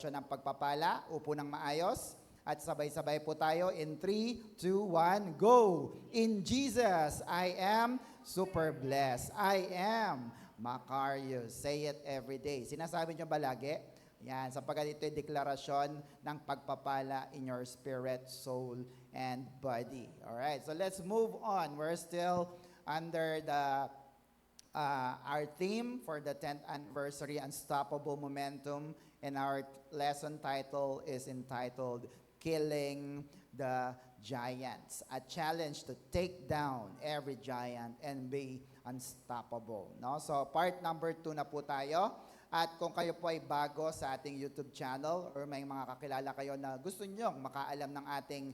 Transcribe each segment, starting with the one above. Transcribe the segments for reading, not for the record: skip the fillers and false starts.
ng pagpapala, upo ng maayos, at sabay-sabay po tayo in 3, 2, 1, go! In Jesus, I am super blessed. I am Macarius. Say it every day. Sinasabi nyo ba lagi? Yan, sapagkat ito yung deklarasyon ng pagpapala in your spirit, soul, and body. Alright, so let's move on. We're still under our theme for the 10th anniversary, Unstoppable Momentum, and our lesson title is entitled Killing the Giants, a challenge to take down every giant and be unstoppable. No? So part number 2 na po tayo. At kung kayo po ay bago sa ating YouTube channel or may mga kakilala kayo na gusto nyo makaalam ng ating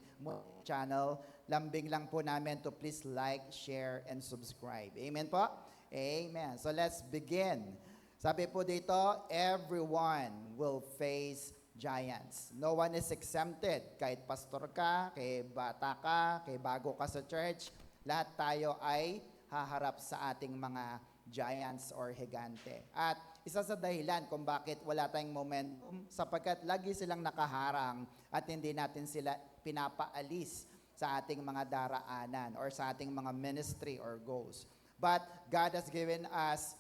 channel, lambing lang po namin to please like, share, and subscribe. Amen po? Amen. So let's begin. Sabi po dito, everyone will face giants. No one is exempted. Kahit pastor ka, kay bata ka, kay bago ka sa church, lahat tayo ay haharap sa ating mga giants or higante. At isa sa dahilan kung bakit wala tayong momentum, sapagkat lagi silang nakaharang at hindi natin sila pinapaalis sa ating mga daraanan or sa ating mga ministry or goals. But God has given us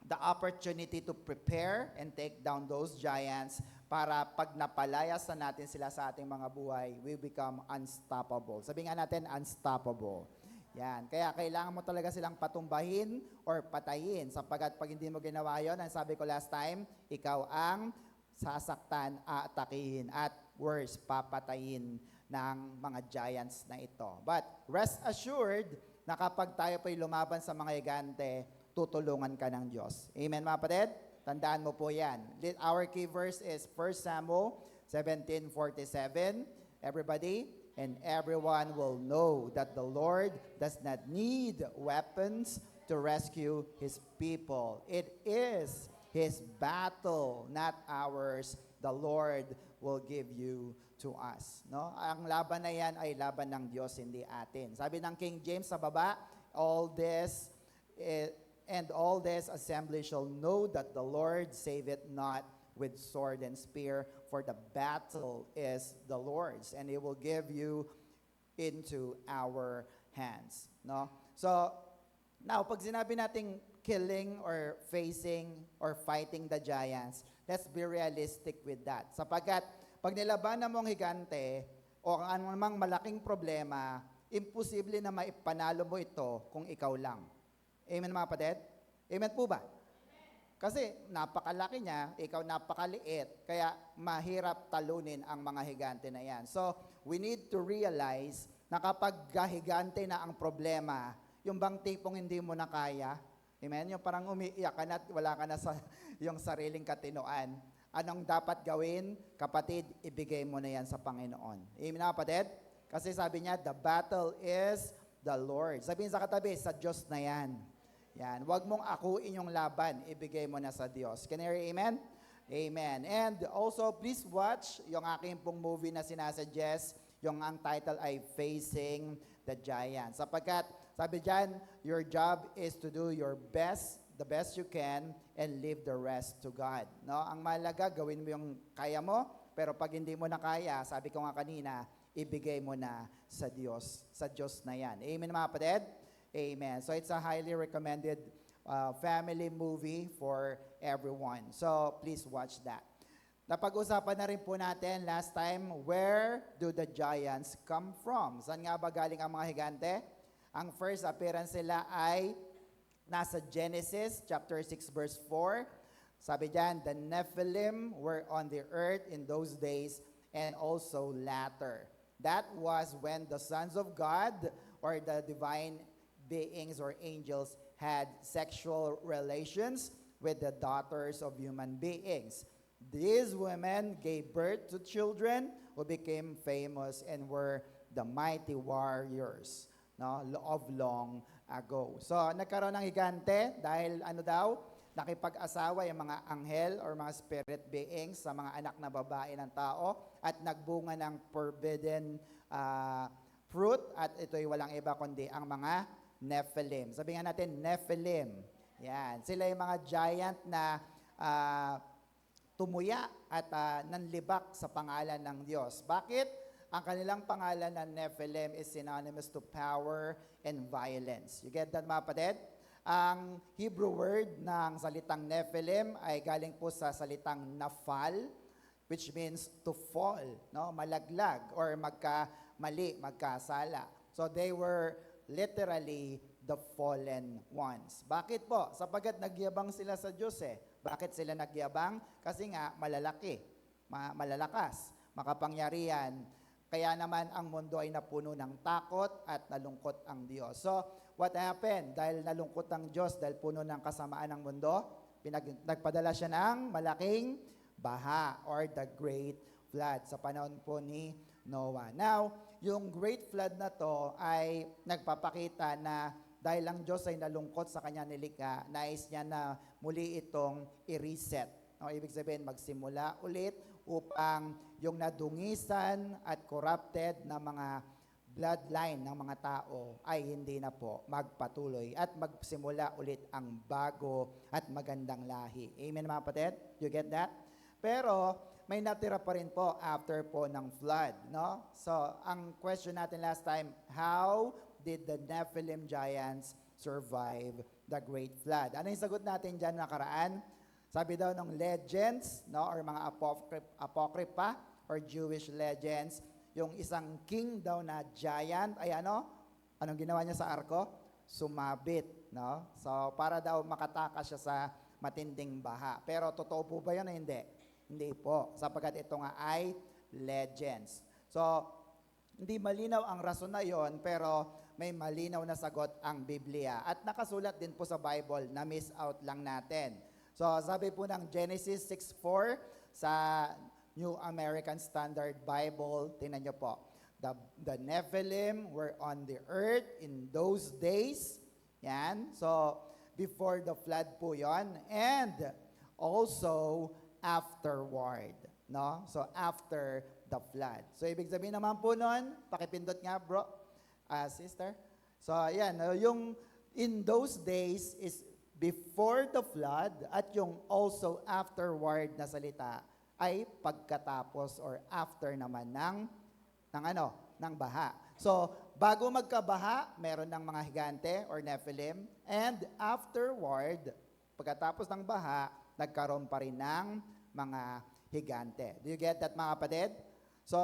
the opportunity to prepare and take down those giants para pag napalayas na natin sila sa ating mga buhay, we become unstoppable. Sabi nga natin, unstoppable. Yan. Kaya kailangan mo talaga silang patumbahin or patayin sapagkat pag hindi mo ginawa yun, ang sabi ko last time, ikaw ang sasaktan, aatakihin at worse, papatayin ng mga giants na ito. But rest assured na kapag tayo po'y lumaban sa mga higante, tutulungan ka ng Diyos. Amen, mga kapatid? Tandaan mo po yan. Our key verse is 1 Samuel 17:47. Everybody, and everyone will know that the Lord does not need weapons to rescue His people. It is His battle, not ours. The Lord will give you to us. No? Ang laban na yan ay laban ng Diyos, hindi atin. Sabi ng King James sa baba, all this assembly shall know that the Lord saveth not with sword and spear, for the battle is the Lord's, and He will give you into our hands. No? So, now, pag sinabi nating killing or facing or fighting the giants, let's be realistic with that. Sapagkat, pag nilabanan mo ang higante o ang anumang malaking problema, imposible na maipanalo mo ito kung ikaw lang. Amen, mga kapatid? Amen po ba? Kasi napakalaki niya, ikaw napakaliit, kaya mahirap talunin ang mga higante na yan. So, we need to realize na kapag higante na ang problema, yung bang tipong hindi mo na kaya, amen? Yung parang umiiyak ka na at wala ka na sa yung sariling katinoan. Anong dapat gawin? Kapatid, ibigay mo na yan sa Panginoon. Amen na kapatid? Kasi sabi niya, the battle is the Lord. Sabihin sa katabi, sa Diyos na yan. Yan. Huwag mong akuin yung laban. Ibigay mo na sa Diyos. Can you hear amen? Amen. And also, please watch yung aking pong movie na sinasuggest. Yung ang title ay Facing the Giant. Sapagkat, sabi dyan, your job is to do your best, the best you can, and leave the rest to God. No? Ang mahalaga, gawin mo yung kaya mo, pero pag hindi mo na kaya, sabi ko nga kanina, ibigay mo na sa Diyos. Sa Diyos na yan. Amen, mga kapatid? Amen. So it's a highly recommended family movie for everyone. So please watch that. Napag-usapan na rin po natin last time, where do the giants come from? Saan nga ba galing ang mga higante? Ang first appearance nila ay nasa Genesis chapter 6 verse 4. Sabi diyan, the Nephilim were on the earth in those days and also latter. That was when the sons of God or the divine beings or angels had sexual relations with the daughters of human beings. These women gave birth to children who became famous and were the mighty warriors, no, of long ago. So, nagkaroon ng higante dahil ano daw, nakipag-asawa yung mga anghel or mga spirit beings sa mga anak na babae ng tao at nagbunga ng forbidden fruit at ito'y walang iba kundi ang mga Nephilim. Sabi nga natin, Nephilim. Yan. Sila yung mga giant na tumuya at nanlibak sa pangalan ng Diyos. Bakit? Ang kanilang pangalan na Nephilim is synonymous to power and violence. You get that, mga kapatid? Ang Hebrew word ng salitang Nephilim ay galing po sa salitang nafal, which means to fall, no? Malaglag or magkamali, magkasala. So they were literally the fallen ones. Bakit po? Sapagkat nagyabang sila sa Diyos eh. Bakit sila nagyabang? Kasi nga malalaki, malalakas, makapangyarihan. Kaya naman ang mundo ay napuno ng takot at nalungkot ang Diyos. So, what happened? Dahil nalungkot ang Diyos, dahil puno ng kasamaan ng mundo, nagpadala siya ng malaking baha or the great flood sa panahon po ni Noah. Now, yung great flood na to ay nagpapakita na dahil ang Diyos ay nalungkot sa kanya nilikha, nais niya na muli itong i-reset. No, ibig sabihin, magsimula ulit upang yung nadungisan at corrupted na mga bloodline ng mga tao ay hindi na po magpatuloy at magsimula ulit ang bago at magandang lahi. Amen, mga kapatid? You get that? Pero may natira pa rin po after po ng flood, no? So, ang question natin last time, how did the Nephilim giants survive the great flood? Ano yung sagot natin dyan nakaraan? Sabi daw ng legends, no, or mga apocrypha or Jewish legends, yung isang king daw na giant ay ano? Anong ginawa niya sa arko? Sumabit, no? So, para daw makatakas siya sa matinding baha. Pero totoo po ba yun o hindi? Hindi po, sapagkat ito nga ay legends. So, hindi malinaw ang rason na yon, pero may malinaw na sagot ang Biblia. At nakasulat din po sa Bible, na miss out lang natin. So, sabi po ng Genesis 6:4 sa New American Standard Bible, tingnan nyo po, the Nephilim were on the earth in those days. Yan. So, before the flood po yon, and also afterward. No? So, after the flood. So, ibig sabihin naman po nun, pakipindot nga bro, sister. So, yan, yung in those days is before the flood at yung also afterward na salita ay pagkatapos or after naman ng baha. So, bago magkabaha, meron ng mga higante or Nephilim, and afterward, pagkatapos ng baha, nagkaroon pa rin ng mga higante. Do you get that, mga kapatid? So,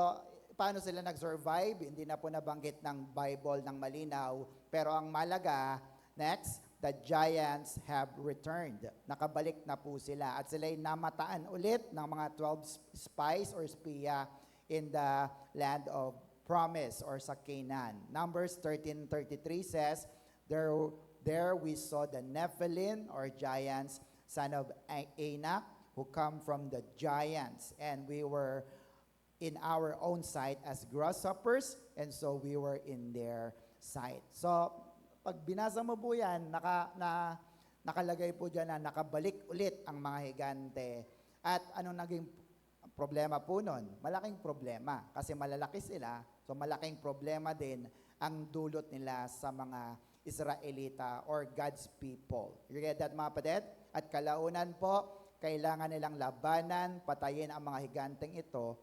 paano sila nag-survive? Hindi na po nabanggit ng Bible ng malinaw, pero ang malaga, next, the giants have returned. Nakabalik na po sila at sila'y namataan ulit ng mga 12 spies or spiya in the land of promise or sa Canaan. Numbers 13:33 says, there we saw the Nephilim or giants, son of Anak, who come from the giants, and we were in our own sight as grasshoppers, and so we were in their sight. So, pag binasa mo po yan, nakalagay po dyan na nakabalik ulit ang mga higante. At anong naging problema po nun? Malaking problema kasi malalaki sila. So malaking problema din ang dulot nila sa mga Israelita or God's people. You get that, mga kapatid? At kalaunan po, kailangan nilang labanan, patayin ang mga higanteng ito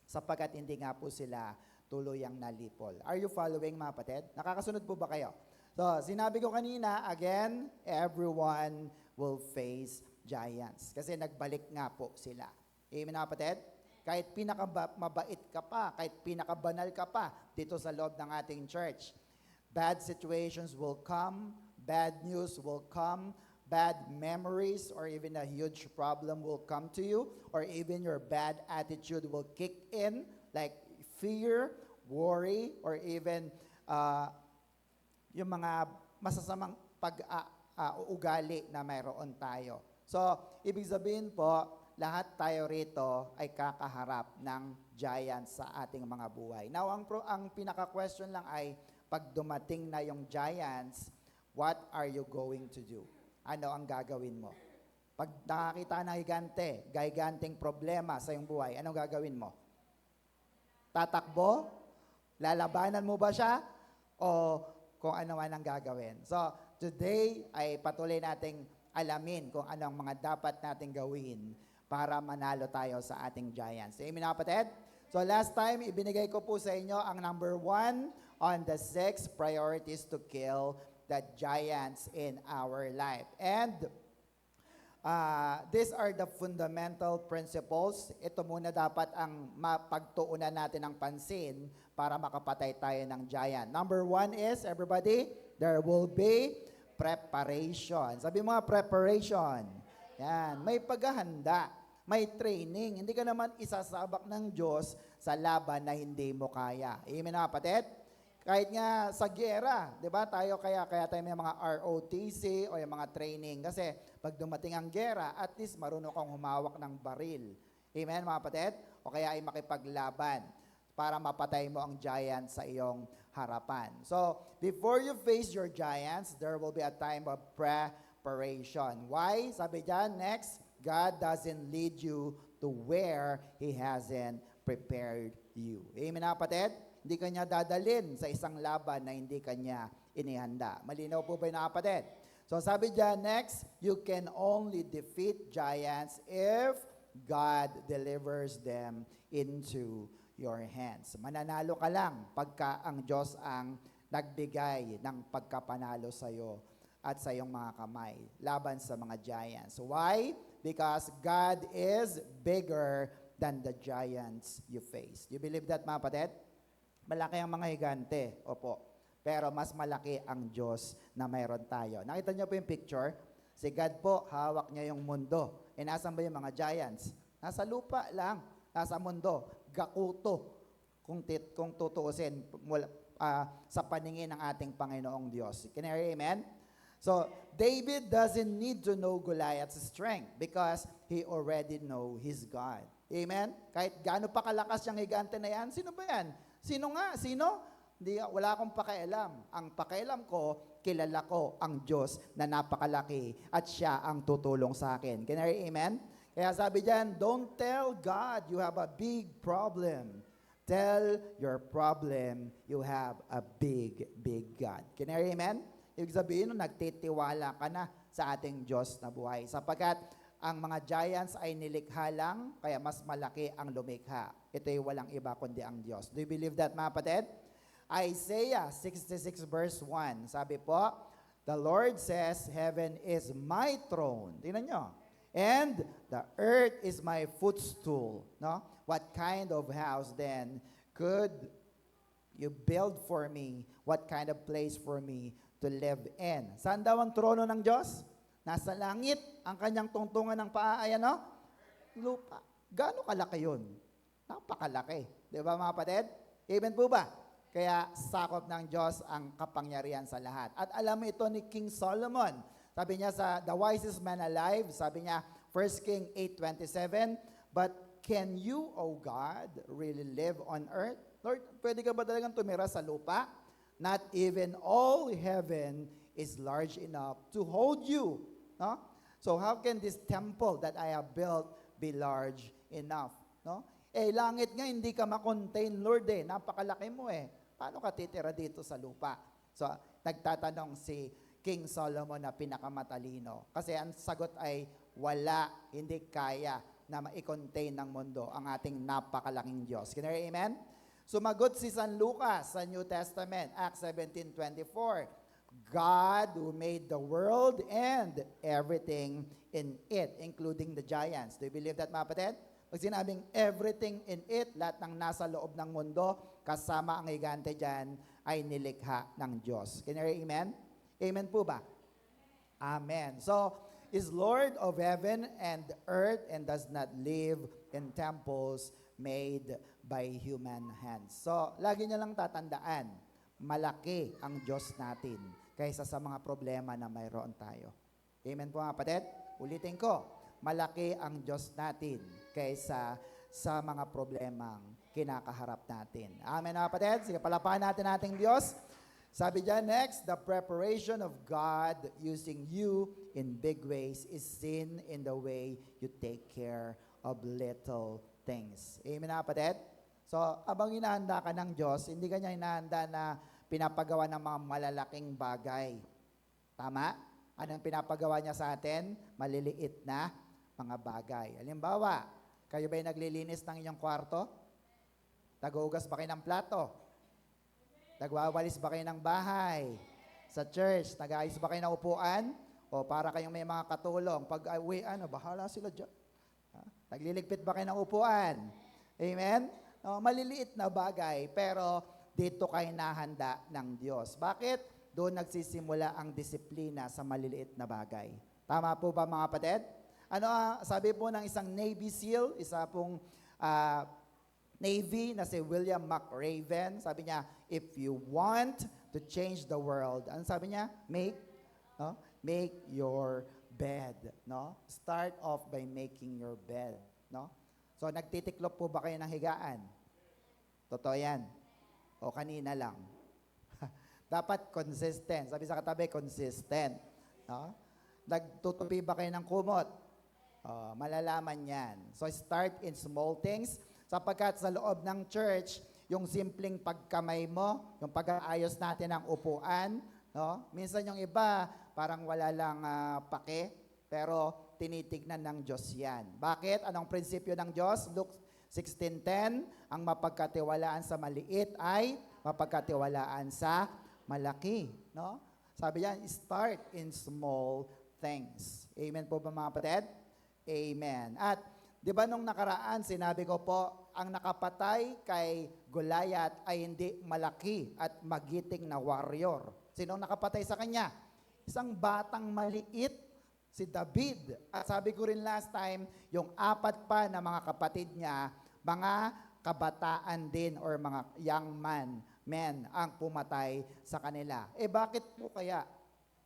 sapagkat hindi nga po sila tuluyang nalipol. Are you following, mga kapatid? Nakakasunod po ba kayo? So, sinabi ko kanina, again, everyone will face giants. Kasi nagbalik nga po sila. Amen, mga kapatid? Kahit pinakamabait ka pa, kahit pinakabanal ka pa dito sa loob ng ating church, bad situations will come, bad news will come, bad memories or even a huge problem will come to you, or even your bad attitude will kick in, like fear, worry, or even yung mga masasamang ugali na mayroon tayo. So, ibig sabihin po, lahat tayo rito ay kakaharap ng giants sa ating mga buhay. Now, ang pinaka-question lang ay, pag dumating na yung giants, what are you going to do? Ano ang gagawin mo? Pag nakakita ng giganteng problema sa iyong buhay, anong gagawin mo? Tatakbo? Lalabanan mo ba siya? O kung ano man ang gagawin. So, today ay patuloy nating alamin kung ano ang mga dapat nating gawin para manalo tayo sa ating giants. Amen mga kapatid? So last time, ibinigay ko po sa inyo ang number 1 on the 6 priorities to kill the giants in our life. And these are the fundamental principles. Ito muna dapat ang mapagtuunan natin ng pansin para makapatay tayo ng giant. Number 1 is, everybody, there will be preparation. Sabi mo nga, preparation. Yan, may paghahanda, may training. Hindi ka naman isasabak ng Diyos sa laban na hindi mo kaya. Amen na kapatid? Kahit nga sa gera, di ba, kaya tayo may mga ROTC o yung mga training. Kasi pag dumating ang gera, at least marunong kang humawak ng baril. Amen, mga kapatid? O kaya ay makipaglaban para mapatay mo ang giant sa iyong harapan. So, before you face your giants, there will be a time of preparation. Why? Sabi dyan, next, God doesn't lead you to where He hasn't prepared you. Amen, mga kapatid? Hindi kanya dadalin sa isang laban na hindi kanya inihanda. Malinaw po ba yung kapatid? So sabi dyan, next, you can only defeat giants if God delivers them into your hands. Mananalo ka lang pagka ang Diyos ang nagbigay ng pagkapanalo sa iyo at sa iyong mga kamay laban sa mga giants. Why? Because God is bigger than the giants you face. Do you believe that, mga kapatid? Malaki ang mga higante, opo. Pero mas malaki ang Diyos na mayroon tayo. Nakita niyo po yung picture? Si God po, hawak niya yung mundo. E nasan ba yung mga giants? Nasa lupa lang, nasa mundo. Gakuto, kung tutuusin sa paningin ng ating Panginoong Diyos. Can you hear amen? So, David doesn't need to know Goliath's strength because he already know his God. Amen? Kahit gaano pa kalakas yung higante na yan, sino ba yan? Sino nga? Sino? Wala akong pakialam. Ang pakialam ko, kilala ko ang Diyos na napakalaki at siya ang tutulong sa akin. Can I hear amen? Kaya sabi diyan, don't tell God you have a big problem. Tell your problem you have a big, big God. Can I hear amen? Ibig sabihin, nagtitiwala ka na sa ating Diyos na buhay. Sapagkat ang mga giants ay nilikha lang, kaya mas malaki ang lumikha. Ito ay walang iba kundi ang Diyos. Do you believe that, mga kapatid? Isaiah 66 verse 1, sabi po, the Lord says, heaven is my throne. Tingnan nyo. And the earth is my footstool. No? What kind of house then could you build for me? What kind of place for me to live in? Saan daw ang trono ng Diyos? Nasa langit, ang kanyang tungtungan ng paa ay ano? Lupa. Gaano kalaki yun? Napakalaki. Di ba mga kapatid? Amen po ba? Kaya sakop ng Diyos ang kapangyarihan sa lahat. At alam mo ito ni King Solomon. Sabi niya sa The Wisest Man Alive, sabi niya, 1 King 8:27, but can you, O God, really live on earth? Lord, pwede ka ba talagang tumira sa lupa? Not even all heaven is large enough to hold you. No? So how can this temple that I have built be large enough? No? Langit nga hindi ka ma-contain, Lord eh. Napakalaki mo eh. Paano ka titira dito sa lupa? So nagtatanong si King Solomon na pinakamatalino. Kasi ang sagot ay wala, hindi kaya na ma-contain ng mundo ang ating napakalaking Diyos. Can you hear amen? Sumagot si San Lucas sa New Testament, Acts 17:24. God who made the world and everything in it, including the giants. Do you believe that, mga kapatid? Pag sinabing everything in it, lahat ng nasa loob ng mundo, kasama ang higante dyan, ay nilikha ng Diyos. Can you hear amen? Amen po ba? Amen. So, is Lord of heaven and earth and does not live in temples made by human hands. So, lagi niya lang tatandaan, malaki ang Diyos natin kaysa sa mga problema na mayroon tayo. Amen po mga kapatid? Ulitin ko, malaki ang Diyos natin kaysa sa mga problemang kinakaharap natin. Amen mga kapatid? Sige, palapakan natin ating Diyos. Sabi dyan, next, the preparation of God using you in big ways is seen in the way you take care of little things. Amen mga kapatid? So, abang hinahanda ka ng Diyos, hindi ka niya hinahanda na pinapagawa ng mga malalaking bagay. Tama? Anong pinapagawa niya sa atin? Maliliit na mga bagay. Halimbawa, kayo ba'y naglilinis ng inyong kwarto? Naghuhugas ba kayo ng plato? Nagwawalis ba kayo ng bahay? Sa church, nag-aayos ba kayo ng upuan? O para kayong may mga katulong, pag uwi, bahala sila dyan. Nagliligpit ba kayo ng upuan? Amen? No, maliliit na bagay, pero dito kayo nahanda ng Diyos. Bakit? Doon nagsisimula ang disiplina sa maliliit na bagay. Tama po ba mga kapatid? Sabi po ng isang Navy SEAL, isa pong Navy na si William McRaven, sabi niya, if you want to change the world, ano sabi niya? Make your bed, no? Start off by making your bed, no? So nagtitiklop po ba kayo ng higaan? Totoo 'yan. O kanina lang. Dapat consistent. Sabi sa katabi, consistent, no? Nagtutupi ba kayo ng kumot? Malalaman 'yan. So start in small things sapagkat sa loob ng church, yung simpleng pagkamay mo, yung pag-aayos natin ng upuan, no? Minsan yung iba parang wala lang pake, pero tinitignan ng Diyos yan. Bakit? Anong prinsipyo ng Diyos? Luke 16:10, ang mapagkatiwalaan sa maliit ay mapagkatiwalaan sa malaki. No? Sabi yan, start in small things. Amen po ba mga kapatid? Amen. At di ba nung nakaraan, sinabi ko po, ang nakapatay kay Goliath ay hindi malaki at magiting na warrior. Sino nakapatay sa kanya? Isang batang maliit, si David. At sabi ko rin last time, yung 4 pa na mga kapatid niya, mga kabataan din or mga young men ang pumatay sa kanila. Bakit po kaya?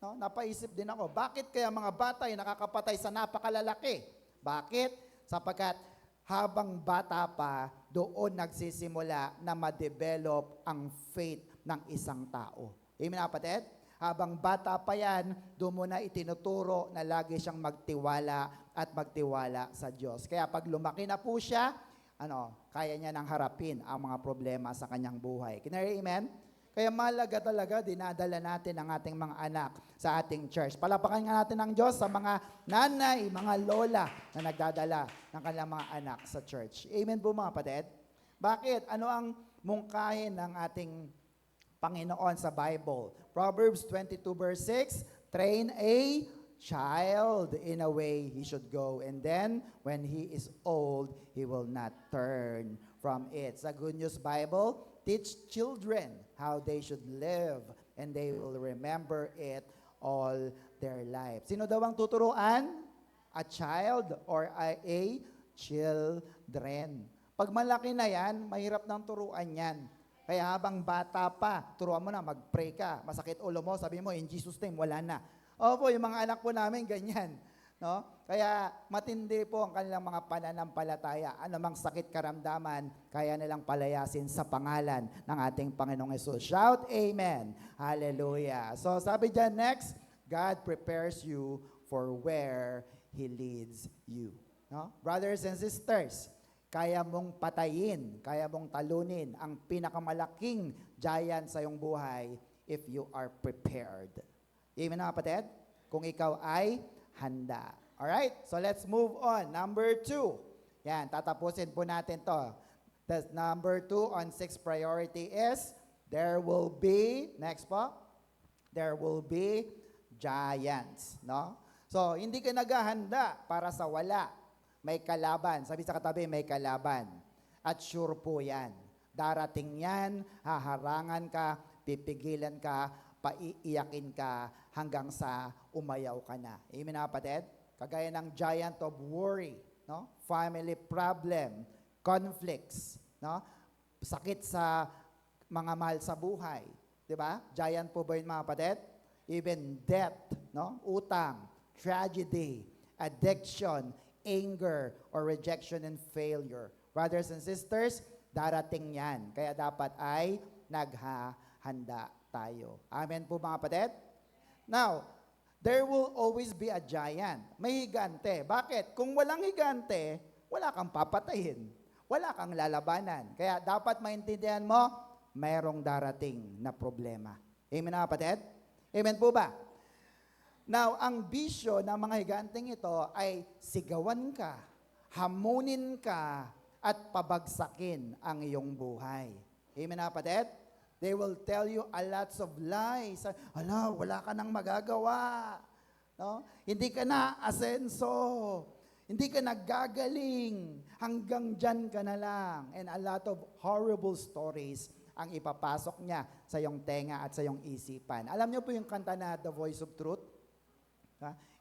No? Napaisip din ako, bakit kaya mga bata ay nakakapatay sa napakalalaki? Bakit? Sapagkat habang bata pa, doon nagsisimula na ma-develop ang faith ng isang tao. Amen, kapatid? Habang bata pa yan, doon mo na itinuturo na lagi siyang magtiwala at magtiwala sa Diyos. Kaya pag lumaki na po siya, kaya niya nang harapin ang mga problema sa kanyang buhay. Kinari, amen? Kaya malaga talaga, dinadala natin ang ating mga anak sa ating church. Palapakan nga natin ang Diyos sa mga nanay, mga lola na nagdadala ng kanilang mga anak sa church. Amen po mga kapatid? Bakit? Ano ang mungkahin ng ating Panginoon sa Bible? Proverbs 22 verse 6, train a child in a way he should go, and then when he is old, he will not turn from it. Sa Good News Bible, teach children how they should live, and they will remember it all their life. Sino daw ang tuturuan? A child or a children. Pag malaki na yan, mahirap nang turuan yan. Kaya habang bata pa, turuan mo na, mag-pray ka. Masakit ulo mo, sabi mo, in Jesus' name, wala na. Opo, yung mga anak po namin, ganyan. No? Kaya matindi po ang kanilang mga pananampalataya. Anumang sakit karamdaman, kaya nilang palayasin sa pangalan ng ating Panginoong Hesus. Shout, Amen. Hallelujah. So sabi dyan, next, God prepares you for where He leads you. No? Brothers and sisters, kaya mong patayin, kaya mong talunin ang pinakamalaking giant sa iyong buhay if you are prepared. Amen na kapatid? Kung ikaw ay handa. Alright? So let's move on. Number 2. Yan, tatapusin po natin to. The number 2 on 6 priority is, there will be, next po, there will be giants. No? So, hindi ka naghahanda para sa wala. May kalaban. Sabi sa katabi, may kalaban. At sure po yan. Darating yan, haharangan ka, pipigilan ka, paiiyakin ka, hanggang sa umayaw ka na. Amen na kapatid? Kagaya ng giant of worry, no? Family problem, conflicts, no? Sakit sa mga mahal sa buhay. Diba? Giant po ba yun mga kapatid? Even death, no? Utang, tragedy, addiction, anger, or rejection and failure. Brothers and sisters, darating yan. Kaya dapat ay naghahanda tayo. Amen po mga kapatid? Now, there will always be a giant. May higante. Bakit? Kung walang higante, wala kang papatayin. Wala kang lalabanan. Kaya dapat maintindihan mo, mayroong darating na problema. Amen mga kapatid? Amen po ba? Now, ang bisyo ng mga higanteng ito ay sigawan ka, hamunin ka, at pabagsakin ang iyong buhay. Amen na kapatid? They will tell you a lots of lies. Ala, wala ka nang magagawa. No? Hindi ka na asenso. Hindi ka naggagaling. Hanggang dyan ka na lang. And a lot of horrible stories ang ipapasok niya sa iyong tenga at sa iyong isipan. Alam niyo po yung kanta na The Voice of Truth?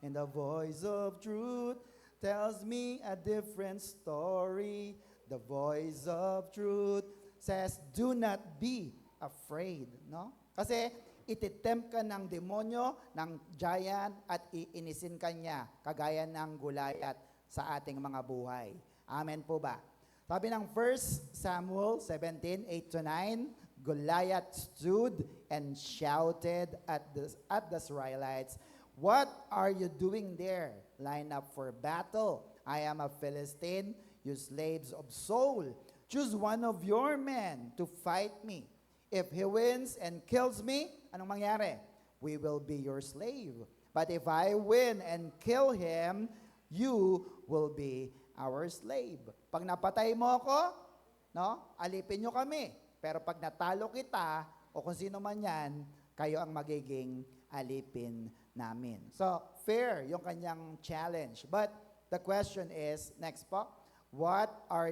And the voice of truth tells me a different story. The voice of truth says, do not be afraid. No? Kasi ititempt ka ng demonyo, ng giant, at iinisin ka niya, kagaya ng Goliath sa ating mga buhay. Amen po ba? Sabi ng 1 Samuel 17, 8-9, Goliath stood and shouted at the Israelites, "What are you doing there? Line up for battle. I am a Philistine, you slaves of Saul. Choose one of your men to fight me. If he wins and kills me," anong mangyari? "We will be your slave. But if I win and kill him, you will be our slave." Pag napatay mo ako, no, alipin nyo kami. Pero pag natalo kita, o kung sino man yan, kayo ang magiging alipin namin. So, fair yung kanyang challenge. But the question is, next po, what are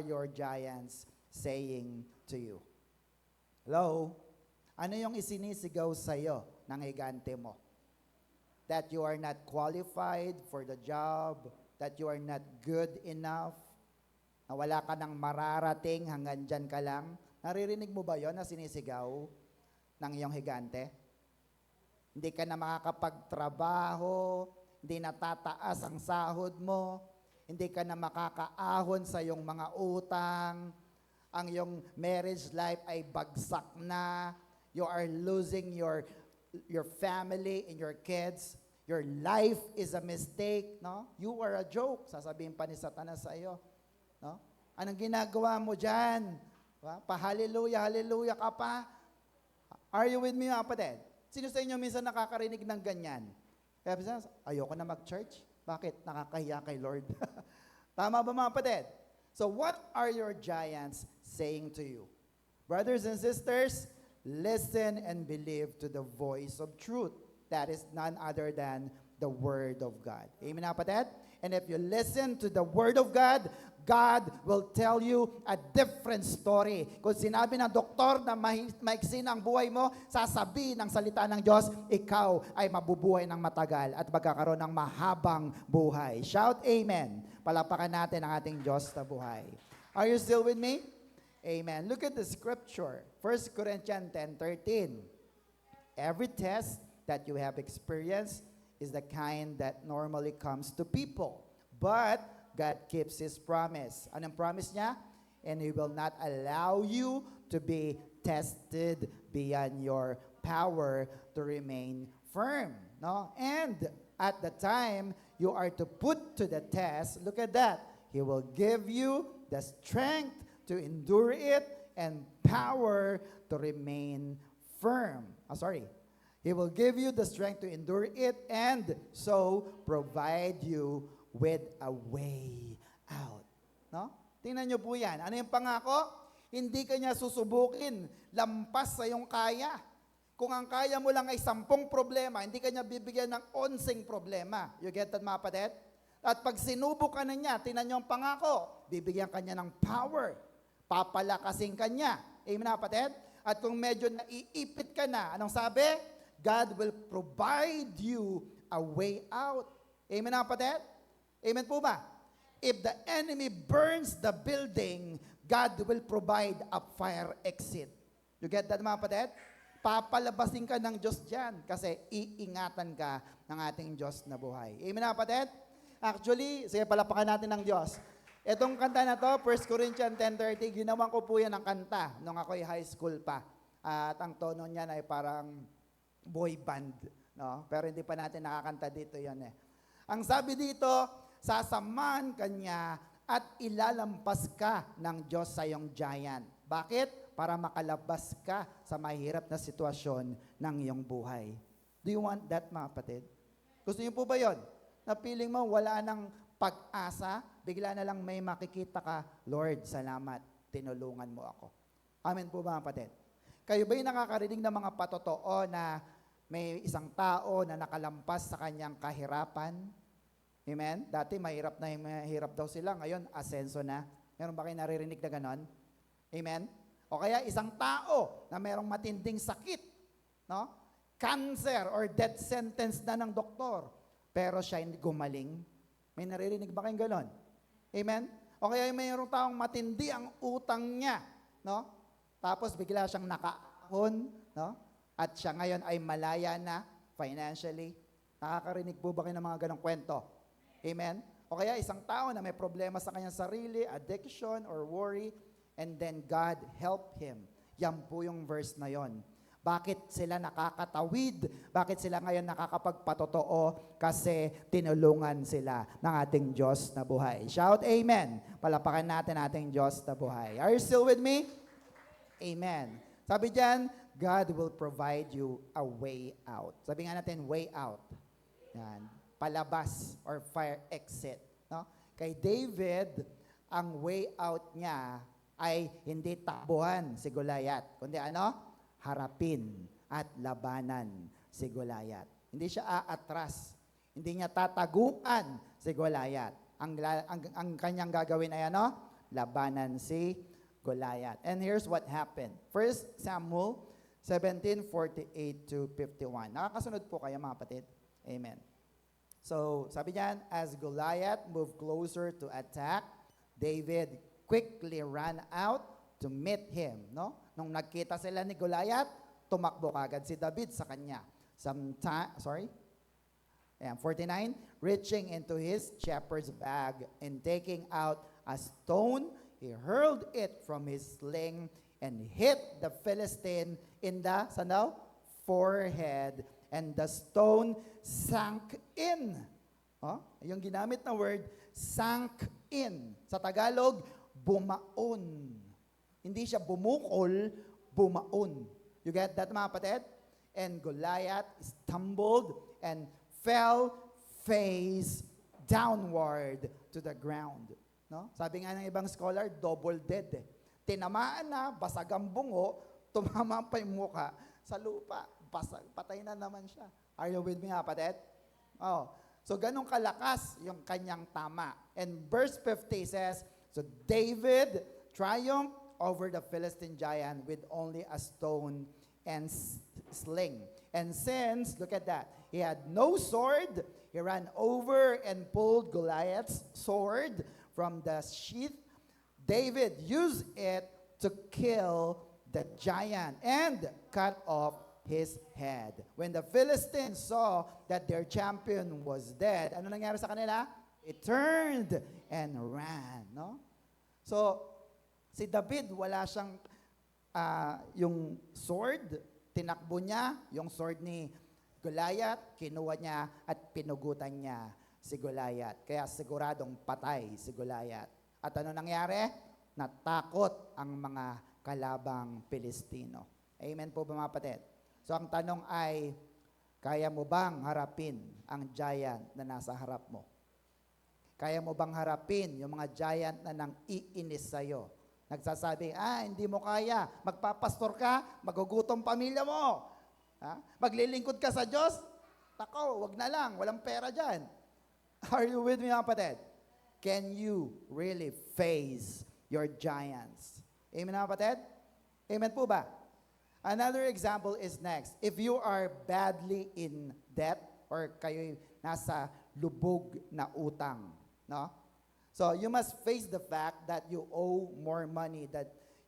your giants saying to you? Hello? Ano yung isinisigaw sa'yo ng higante mo? That you are not qualified for the job, that you are not good enough, na wala ka nang mararating, hanggang dyan ka lang. Naririnig mo ba yon na sinisigaw ng iyong higante? Hindi ka na makakapagtrabaho, hindi natataas ang sahod mo, hindi ka na makakaahon sa iyong mga utang, ang iyong marriage life ay bagsak na, you are losing your family and your kids, your life is a mistake, no? You are a joke, sasabihin pa ni Satanas sa iyo, no? Anong ginagawa mo dyan? Pa-hallelujah, hallelujah ka pa? Are you with me, mga kapatid? Sino sa inyo minsan nakakarinig ng ganyan? Kaya minsan, ayoko na mag-church. Bakit? Nakakahiya kay Lord. Tama ba, mga kapatid? So what are your giants saying to you? Brothers and sisters, listen and believe to the voice of truth. That is none other than the Word of God. Amen, kapatid? And if you listen to the Word of God, God will tell you a different story. Kung sinabi ng doktor na maiksin ang buhay mo, sasabihin ng salita ng Diyos, ikaw ay mabubuhay ng matagal at magkakaroon ng mahabang buhay. Shout Amen. Palapakan natin ang ating Diyos na buhay. Are you still with me? Amen. Look at the scripture. 1 Corinthians 10:13. Every test that you have experienced is the kind that normally comes to people. But God keeps His promise. Anong promise niya? And He will not allow you to be tested beyond your power to remain firm. No? And at the time you are to put to the test, look at that. He will give you the strength to endure it and power to remain firm. He will give you the strength to endure it and so provide you with a way out. No? Tingnan niyo po yan. Ano yung pangako? Hindi ka niya susubukin. Lampas sa iyong kaya. Kung ang kaya mo lang ay 10 problema, hindi ka niya bibigyan ng 11 problema. You get that, mga kapatid? At pag sinubok ka na niya, tingnan niyo ang pangako, bibigyan ka niya ng power. Papalakasin ka niya. Amen, mga kapatid? At kung medyo naiipit ka na, anong sabi? God will provide you a way out. Amen, mga kapatid? Amen po ba? If the enemy burns the building, God will provide a fire exit. You get that, mga kapatid? Papalabasin ka ng Diyos dyan kasi iingatan ka ng ating Diyos na buhay. Amen, mga kapatid? Actually, sige, palapakan natin ng Diyos. Itong kanta na to, 1 Corinthians 10:30, ginawan ko po yan ng kanta nung ako'y high school pa. At ang tono niyan ay parang boy band. No? Pero hindi pa natin nakakanta dito yon eh. Ang sabi dito, sasamahan ka niya at ilalampas ka ng Diyos sa iyong giant. Bakit? Para makalabas ka sa mahirap na sitwasyon ng iyong buhay. Do you want that, mga kapatid? Gusto niyo po ba yon? Na feeling mo wala nang pag-asa, bigla na lang may makikita ka, Lord, salamat, tinulungan mo ako. Amen po ba, mga kapatid? Kayo ba'y nakakarinig ng mga patotoo na may isang tao na nakalampas sa kanyang kahirapan? Amen? Dati mahirap daw sila, ngayon asenso na. Meron ba kayo naririnig na ganon? Amen? O kaya isang tao na merong matinding sakit, no? Cancer or death sentence na ng doktor, pero siya hindi gumaling. May naririnig ba kayong ganon? Amen? O kaya mayroong taong matindi ang utang niya, no? Tapos bigla siyang nakaahon, no? At siya ngayon ay malaya na financially. Nakakarinig po ba kayo ng mga ganong kwento? Amen? O kaya isang tao na may problema sa kanyang sarili, addiction or worry, and then God help him. Yan po yung verse na yon. Bakit sila nakakatawid? Bakit sila ngayon nakakapagpatotoo? Kasi tinulungan sila ng ating Diyos na buhay. Shout amen. Palapakan natin ating Diyos na buhay. Are you still with me? Amen. Sabi diyan, God will provide you a way out. Sabi nga natin, way out. Yan. Palabas or fire exit. No? Kay David, ang way out niya ay hindi takbuhan si Goliath, kundi ano? Harapin at labanan si Goliath. Hindi siya aatras. Hindi niya tataguan si Goliath. Ang kanyang gagawin ay ano? Labanan si Goliath. And here's what happened. 1 Samuel 17:48 to 51. Nakakasunod po kayo, mga kapatid. Amen. So, sabi niyan, as Goliath moved closer to attack, David quickly ran out to meet him, no? Nung nagkita sila ni Goliath, tumakbo kagad si David sa kanya. 49, reaching into his shepherd's bag and taking out a stone, he hurled it from his sling and hit the Philistine in the forehead, and the stone sank in. Oh, yung ginamit na word, sank in. Sa Tagalog, bumaon. Hindi siya bumukol, bumaon. You get that, mga kapatid? And Goliath stumbled and fell face downward to the ground. No? Sabi nga ng ibang scholar, double dead. Tinamaan na, basag ang bungo, tumama pa yung muka sa lupa. Basag, patay na naman siya. Are you with me, mga kapatid? Oh. So, ganun kalakas yung kanyang tama. And verse 50 says, so David triumphed over the Philistine giant with only a stone and sling. And since, look at that, he had no sword, he ran over and pulled Goliath's sword from the sheath. David used it to kill the giant and cut off his head. When the Philistines saw that their champion was dead, ano nangyari sa kanila? It turned and ran. No? So, si David, wala siyang yung sword, tinakbo niya, yung sword ni Goliath, kinuha niya at pinugutan niya si Goliath. Kaya siguradong patay si Goliath. At ano nangyari? Natakot ang mga kalabang Pilistino. Amen po ba, mga kapatid? So ang tanong ay, kaya mo bang harapin ang giant na nasa harap mo? Kaya mo bang harapin yung mga giant na nang iinis sa'yo? Nagsasabi, hindi mo kaya. Magpapastor ka, magugutom pamilya mo. Maglilingkod ka sa Diyos? Tako, wag na lang, walang pera dyan. Are you with me, mga kapatid? Can you really face your giants? Amen, mga kapatid? Amen po ba? Another example is next. If you are badly in debt or kayo nasa lubog na utang, no? So you must face the fact that you owe more money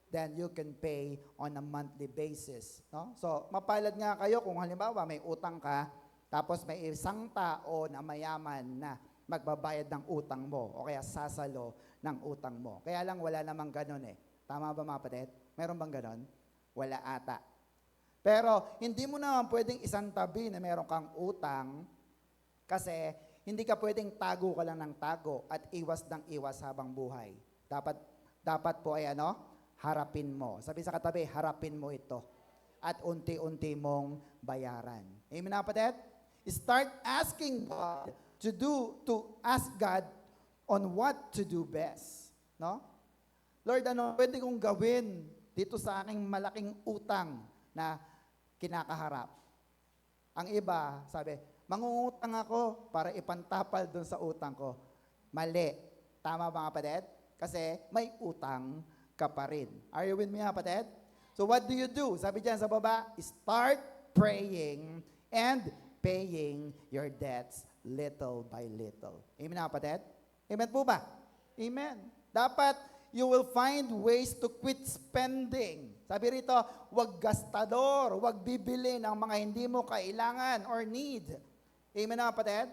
than you can pay on a monthly basis, no? So mapalad nga kayo kung halimbawa may utang ka, tapos may isang tao na mayaman na magbabayad ng utang mo o kaya sasalo ng utang mo. Kaya lang wala namang ganun eh. Tama ba, mga kapatid? Meron bang ganun? Wala ata. Pero hindi mo naman pwedeng isang tabi na meron kang utang kasi hindi ka pwedeng tago ka lang ng tago at iwas ng iwas habang buhay. Dapat po ay harapin mo. Sabi sa katabi, harapin mo ito. at unti-unti mong bayaran. Amen na kapatid? Start asking God to ask God on what to do best. No? Lord, ano pwede kong gawin dito sa aking malaking utang na kinakaharap? Ang iba, sabi, mangungutang ako para ipantapal doon sa utang ko. Mali. Tama ba kapatid? Kasi may utang ka pa rin. Are you with me kapatid? So what do you do? Sabi diyan sa baba, start praying and paying your debts little by little. Amen na kapatid? Amen po ba? Amen. Dapat you will find ways to quit spending. Sabi rito, wag gastador, wag bibili ng mga hindi mo kailangan or need. Amen na kapatid?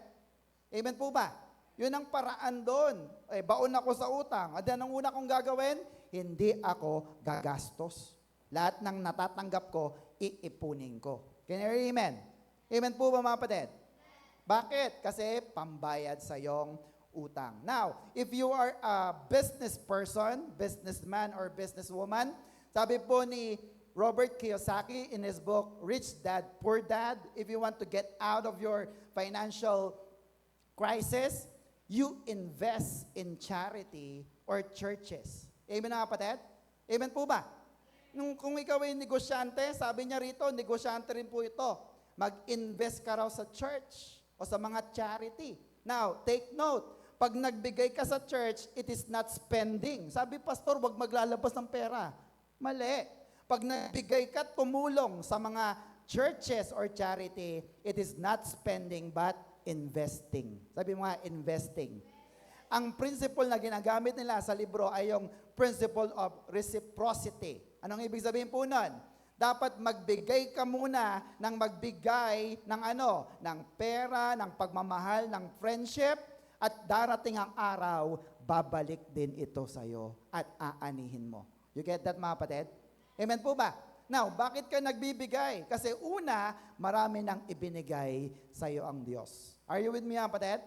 Amen po ba? Yun ang paraan doon. Baon ako sa utang. At ang una kong gagawin, hindi ako gagastos. Lahat ng natatanggap ko, iipunin ko. Can you hear amen? Amen po ba mga kapatid? Bakit? Kasi pambayad sa iyong utang. Now, if you are a business person, businessman or businesswoman, sabi po ni Robert Kiyosaki in his book, Rich Dad, Poor Dad, if you want to get out of your financial crisis, you invest in charity or churches. Amen na kapatid? Amen po ba? Kung ikaw ay negosyante, sabi niya rito, negosyante rin po ito. Mag-invest ka raw sa church o sa mga charity. Now, take note, pag nagbigay ka sa church, it is not spending. Sabi, pastor, wag maglalabas ng pera. Mali. Pag nagbigay ka at tumulong sa mga churches or charity, it is not spending but investing. Sabi mo nga, investing. Ang principle na ginagamit nila sa libro ay yung principle of reciprocity. Anong ibig sabihin po nun? Dapat magbigay ka muna ng magbigay ng ng pera, ng pagmamahal, ng friendship, at darating ang araw, babalik din ito sa iyo at aanihin mo. You get that mga kapatid? Amen po ba? Now, bakit ka nagbibigay? Kasi una, marami nang ibinigay sa iyo ang Diyos. Are you with me mga kapatid?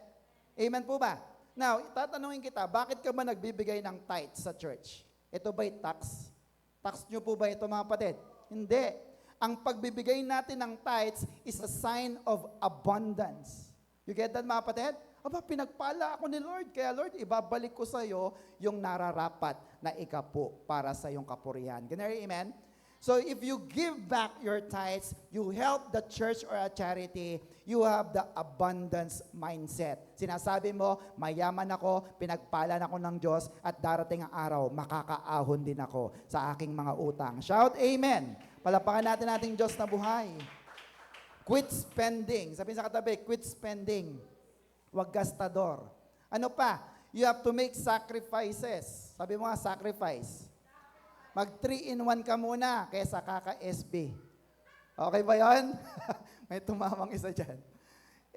Amen po ba? Now, tatanungin kita, bakit ka ba nagbibigay ng tithe sa church? Ito ba'y tax? Tax nyo po ba ito mga kapatid? Hindi. Ang pagbibigay natin ng tithes is a sign of abundance. You get that mga kapatid? Aba, pinagpala ako ni Lord. Kaya Lord, ibabalik ko sa iyo yung nararapat na ikapo para sa iyong kapurihan. Can you hear amen? So if you give back your tithes, you help the church or a charity, you have the abundance mindset. Sinasabi mo, mayaman ako, pinagpalan ako ng Diyos, at darating ang araw, makakaahon din ako sa aking mga utang. Shout amen. Palapakan natin ating Diyos na buhay. Quit spending. Sabihin sa katabi, quit spending. Wag gastador. Ano pa? You have to make sacrifices. Sabi mo nga, sacrifice. Mag 3-in-1 ka muna kaysa kaka-SB. Okay ba yun? May tumamang isa dyan.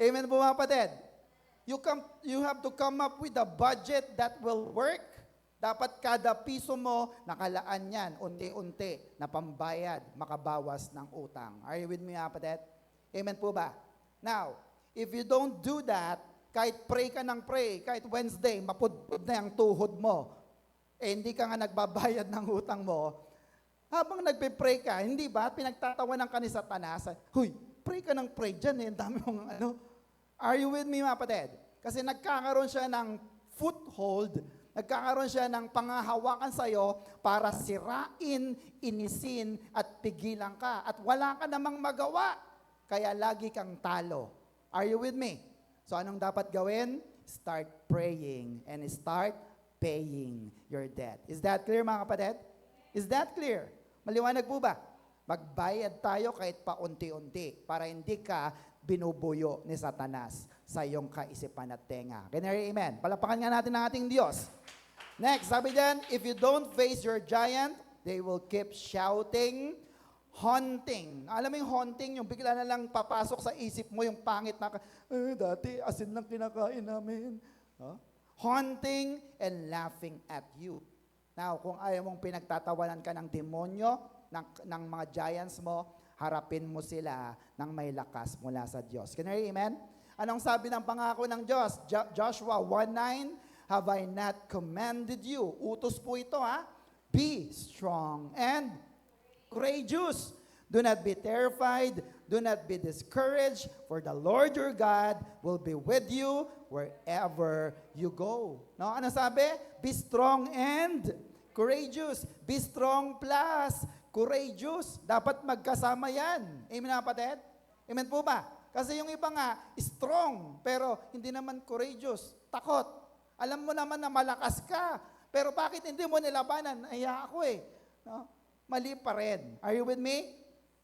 Amen po mga kapatid. You have to come up with a budget that will work. Dapat kada piso mo, nakalaan yan, unti-unti, na pambayad, makabawas ng utang. Are you with me mga kapatid? Amen po ba? Now, if you don't do that, kahit pray ka ng pray, kahit Wednesday, mapudpud na yung tuhod mo, hindi ka nga nagbabayad ng utang mo, habang nagpe-pray ka, hindi ba, pinagtatawanan ka ni Satanas, huy, pray ka ng pray dyan, dami mong Are you with me, mga kapatid? Kasi nagkakaroon siya ng foothold, nagkakaroon siya ng pangahawakan sa'yo para sirain, inisin, at pigilan ka. At wala ka namang magawa, kaya lagi kang talo. Are you with me? So anong dapat gawin? Start praying and start paying your debt. Is that clear mga kapatid? Is that clear? Maliwanag po ba? Magbayad tayo kahit paunti-unti para hindi ka binubuyo ni Satanas sa iyong kaisipan at tenga. Can you hear amen? Palapakan nga natin ang ating Diyos. Next, sabi diyan, if you don't face your giant, they will keep shouting, haunting. Alam mo yung haunting, yung bigla na lang papasok sa isip mo yung pangit na, dati asin lang kinakain namin. Huh? Haunting and laughing at you. Now, kung ayaw mong pinagtatawanan ka ng demonyo, ng mga giants mo, harapin mo sila ng may lakas mula sa Diyos. Can you hear amen? Anong sabi ng pangako ng Diyos? Joshua 1:9, have I not commanded you? Utos po ito ha. Be strong and courageous. Do not be terrified. Do not be discouraged, for the Lord your God will be with you wherever you go. No, ano sabi? Be strong and courageous. Be strong plus courageous. Dapat magkasama yan. Amen na kapatid? Amen po ba? Kasi yung iba nga, strong, pero hindi naman courageous. Takot. Alam mo naman na malakas ka, pero bakit hindi mo nilabanan? Ay, ako eh. No? Mali pa rin. Are you with me?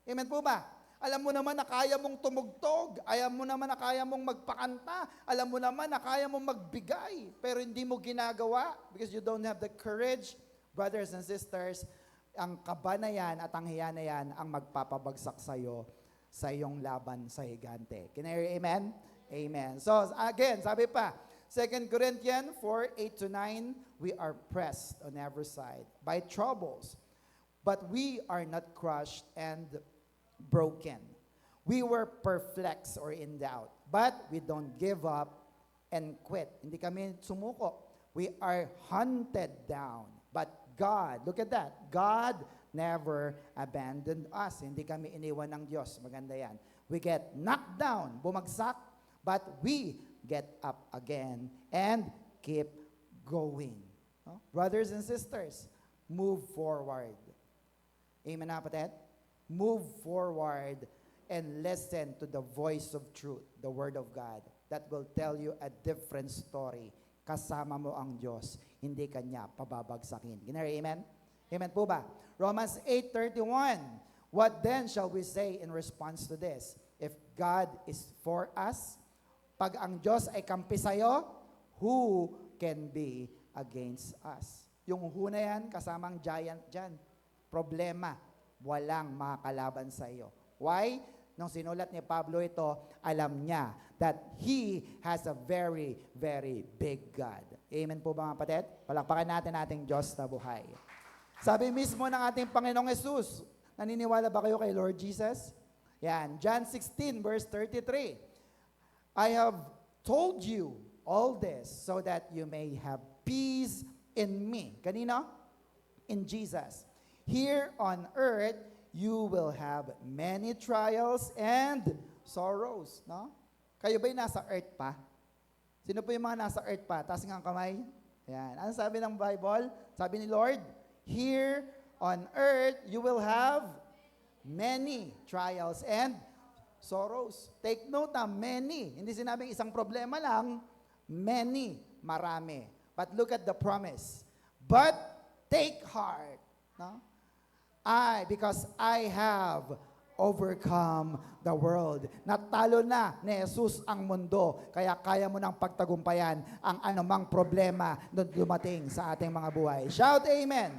Amen po ba? Alam mo naman na kaya mong tumugtog. Alam mo naman na kaya mong magpakanta. Alam mo naman na kaya mong magbigay. Pero hindi mo ginagawa because you don't have the courage. Brothers and sisters, ang kaba na yan at ang hiya na yan ang magpapabagsak sa'yo sa iyong laban sa higante. Can I hear amen? Amen. So again, sabi pa, 2 Corinthians 4:8-9, we are pressed on every side by troubles, but we are not crushed and broken. We were perplexed or in doubt, but we don't give up and quit. Hindi kami sumuko. We are hunted down, but God, look at that, God never abandoned us. Hindi kami iniwan ng Diyos. Maganda yan. We get knocked down, bumagsak, but we get up again and keep going. No? Brothers and sisters, move forward. Amen na kapatid? Move forward and listen to the voice of truth, the Word of God, that will tell you a different story. Kasama mo ang Diyos, hindi Kanya pababagsakin. Amen? Amen po ba? Romans 8:31, what then shall we say in response to this? If God is for us, pag ang Diyos ay kampi sa'yo, who can be against us? Yung who na yan, kasamang giant dyan. Problema, walang makakalaban sa iyo. Why? Nung sinulat ni Pablo ito, alam niya that he has a very, very big God. Amen po ba mga kapatid? Palakpakan natin ating Diyos na buhay. Sabi mismo ng ating Panginoong Jesus, naniniwala ba kayo kay Lord Jesus? Yan, John 16 verse 33. I have told you all this so that you may have peace in me. Kanino? In Jesus. Here on earth, you will have many trials and sorrows. No? Kayo ba'y nasa earth pa? Sino po yung mga nasa earth pa? Taas nga ang kamay. Yan. Ano sabi ng Bible? Sabi ni Lord, here on earth, you will have many trials and sorrows. Take note na many. Hindi sinabing isang problema lang, many, marami. But look at the promise. But take heart. No? Because I have overcome the world. Natalo na ni Jesus ang mundo, kaya kaya mo nang pagtagumpayan ang anumang problema na dumating sa ating mga buhay. Shout amen.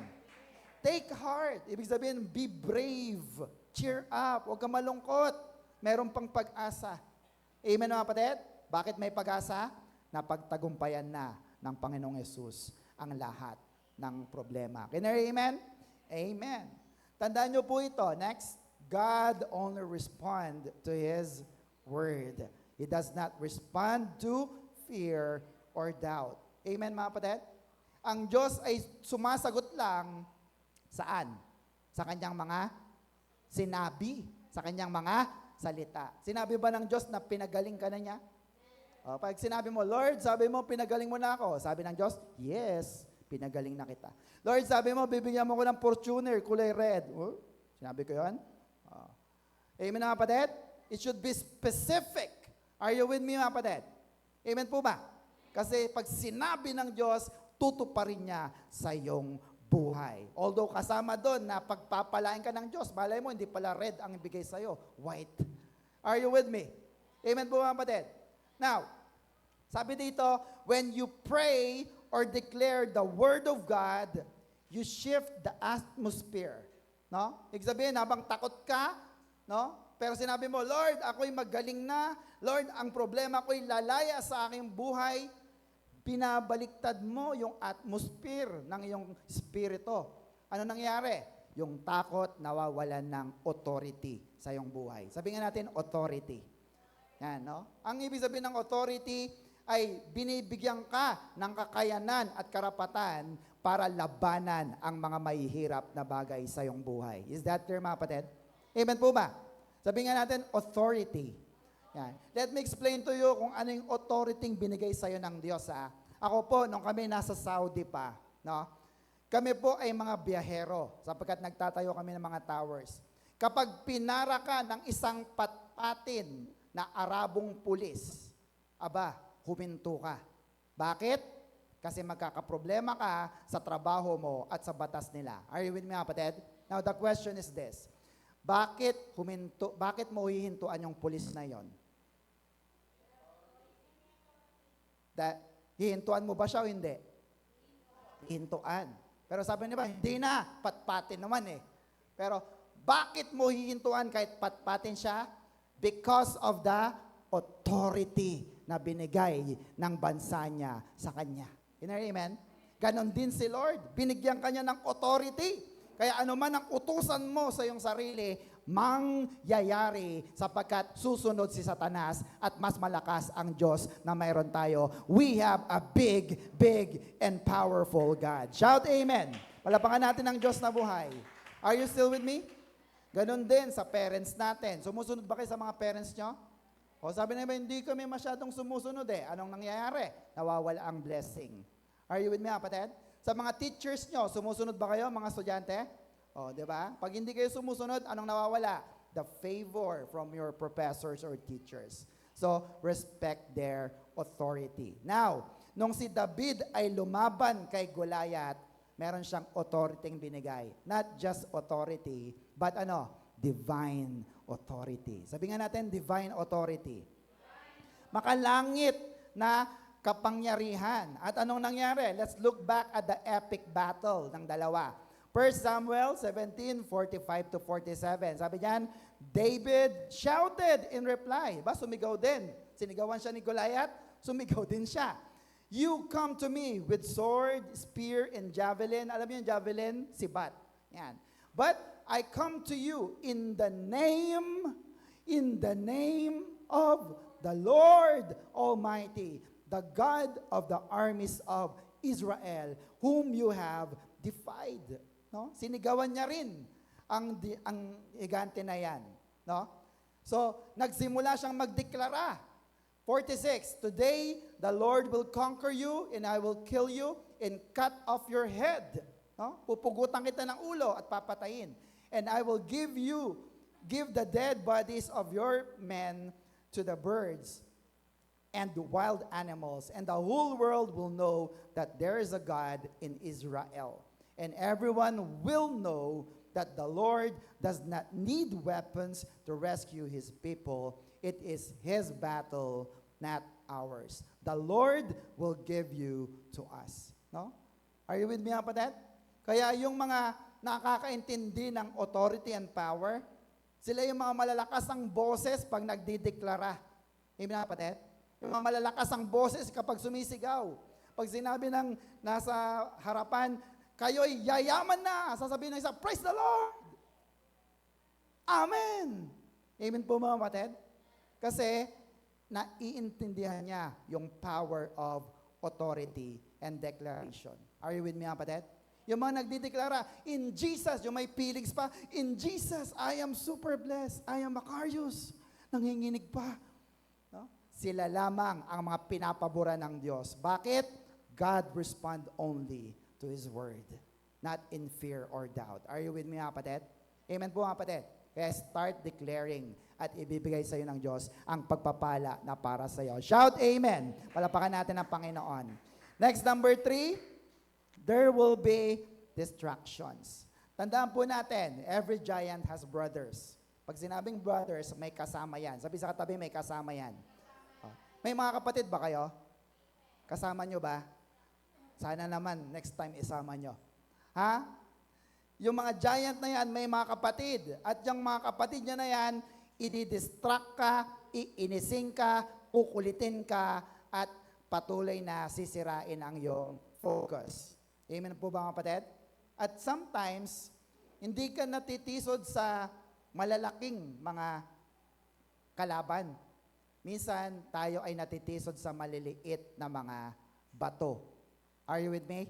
Take heart. Ibig sabihin, be brave. Cheer up. Huwag ka malungkot. Meron pang pag-asa. Amen mga kapatid? Bakit may pag-asa? Napagtagumpayan na ng Panginoong Yesus ang lahat ng problema. Can you hear amen? Amen. Tandaan nyo po ito. Next, God only respond to His word. He does not respond to fear or doubt. Amen mga kapatid? Ang Diyos ay sumasagot lang saan? Sa kanyang mga sinabi. Sa kanyang mga salita. Sinabi ba ng Diyos na pinagaling ka na niya? O, pag sinabi mo, Lord, sabi mo, pinagaling mo na ako. Sabi ng Diyos, yes, pinagaling na kita. Lord, sabi mo, bibigyan mo ko ng Fortuner, kulay red. Oh, sinabi ko yun? Oh. Amen mga kapatid? It should be specific. Are you with me mga kapatid? Amen po ba? Kasi pag sinabi ng Diyos, tutuparin niya sa iyong buhay. Although kasama doon na pagpapalain ka ng Diyos, malay mo, hindi pala red ang ibigay sa'yo, white. Are you with me? Amen po mga kapatid? Now, sabi dito, when you pray or declare the word of God, you shift the atmosphere. No? Ibig sabihin, habang takot ka, no? Pero sinabi mo, Lord, ako'y magaling na. Lord, ang problema ko'y lalaya sa aking buhay. Pinabaliktad mo yung atmosphere ng iyong spirito. Ano nangyari? Yung takot nawawalan ng authority sa iyong buhay. Sabi nga natin, authority. Yan, no? Ang ibig sabihin ng authority ay binibigyan ka ng kakayanan at karapatan para labanan ang mga mahihirap na bagay sa iyong buhay. Is that clear mga kapatid? Amen po ba? Sabi nga natin, authority. Yan. Let me explain to you kung ano yung authority binigay sa'yo ng Diyos. Ako po, nung kami nasa Saudi pa, no? Kami po ay mga biyahero sapagkat nagtatayo kami ng mga towers. Kapag pinara ka ng isang patpatin na Arabong pulis, aba, huminto ka. Bakit? Kasi magkakaproblema ka sa trabaho mo at sa batas nila. Are you with me, kapatid? Now, the question is this. Bakit mo hihintuan yung pulis na yon? Hihintuan mo ba siya o hindi? Hihintuan. Pero sabi niya ba, hindi na, patpatin naman eh. Pero bakit mo hihintuan kahit patpatin siya? Because of the authority na binigay ng bansa niya sa kanya. Amen? Ganon din si Lord. Binigyan kanya ng authority. Kaya anuman ang utusan mo sa iyong sarili, mangyayari sapagkat susunod si Satanas at mas malakas ang Diyos na mayroon tayo. We have a big, big, and powerful God. Shout amen. Palapakan natin ang Diyos na buhay. Are you still with me? Ganon din sa parents natin. Sumusunod ba kayo sa mga parents nyo? O sabi na ba, hindi kami masyadong sumusunod eh. Anong nangyayari? Nawawala ang blessing. Are you with me, kapatid? Sa mga teachers nyo, sumusunod ba kayo, mga estudyante? O, di ba? Pag hindi kayo sumusunod, anong nawawala? The favor from your professors or teachers. So, respect their authority. Now, nung si David ay lumaban kay Goliath, meron siyang authority binigay. Not just authority, but divine authority. Sabi nga natin, divine authority. Makalangit na kapangyarihan. At anong nangyari? Let's look back at the epic battle ng dalawa. 1 Samuel 17:45-47. Sabi niyan, David shouted in reply. Sumigaw din. Sinigawan siya ni Goliath, sumigaw din siya. You come to me with sword, spear, and javelin. Alam niyo yung javelin? Sibat. Yan. But I come to you in the name of the Lord Almighty, the God of the armies of Israel, whom you have defied. No? Sinigawan niya rin ang higante na yan. No? So, nagsimula siyang magdeklara. 46, today the Lord will conquer you and I will kill you and cut off your head. No? Pupugutan kita ng ulo at papatayin. And I will give the dead bodies of your men to the birds and the wild animals, and the whole world will know that there is a God in Israel. And everyone will know that the Lord does not need weapons to rescue his people. It is his battle, not ours. The Lord will give you to us. No? Are you with me, kapatid? Kaya yung mga nakakaintindi ng authority and power, sila yung mga malalakas ang boses pag nagdideklara. Amen, kapatid? Yung mga malalakas ang boses kapag sumisigaw. Pag sinabi ng nasa harapan, kayo'y yayaman na, sasabihin ng isa, praise the Lord! Amen! Amen po, mga kapatid? Kasi naiintindihan niya yung power of authority and declaration. Are you with me, kapatid? Yung mga nagdideklara, in Jesus, yung may feelings pa, in Jesus, I am super blessed. I am Macarius. Nanginginig pa. No? Sila lamang ang mga pinapaboran ng Diyos. Bakit? God respond only to His word, not in fear or doubt. Are you with me, kapatid? Amen po, kapatid. Kaya start declaring at ibibigay sa iyo ng Diyos ang pagpapala na para sa iyo. Shout amen. Palapakan natin ang Panginoon. Next, number 3, there will be distractions. Tandaan po natin, every giant has brothers. Pag sinabing brothers, may kasama yan. Sabi sa katabi, may kasama yan. May mga kapatid ba kayo? Kasama nyo ba? Sana naman, next time isama nyo. Ha? Yung mga giant na yan, may mga kapatid. At yung mga kapatid niya na yan, i-distract ka, iinising ka, kukulitin ka, at patuloy na sisirain ang iyong focus. Amen po ba, mga kapatid? At sometimes, hindi ka natitisod sa malalaking mga kalaban. Minsan, tayo ay natitisod sa maliliit na mga bato. Are you with me?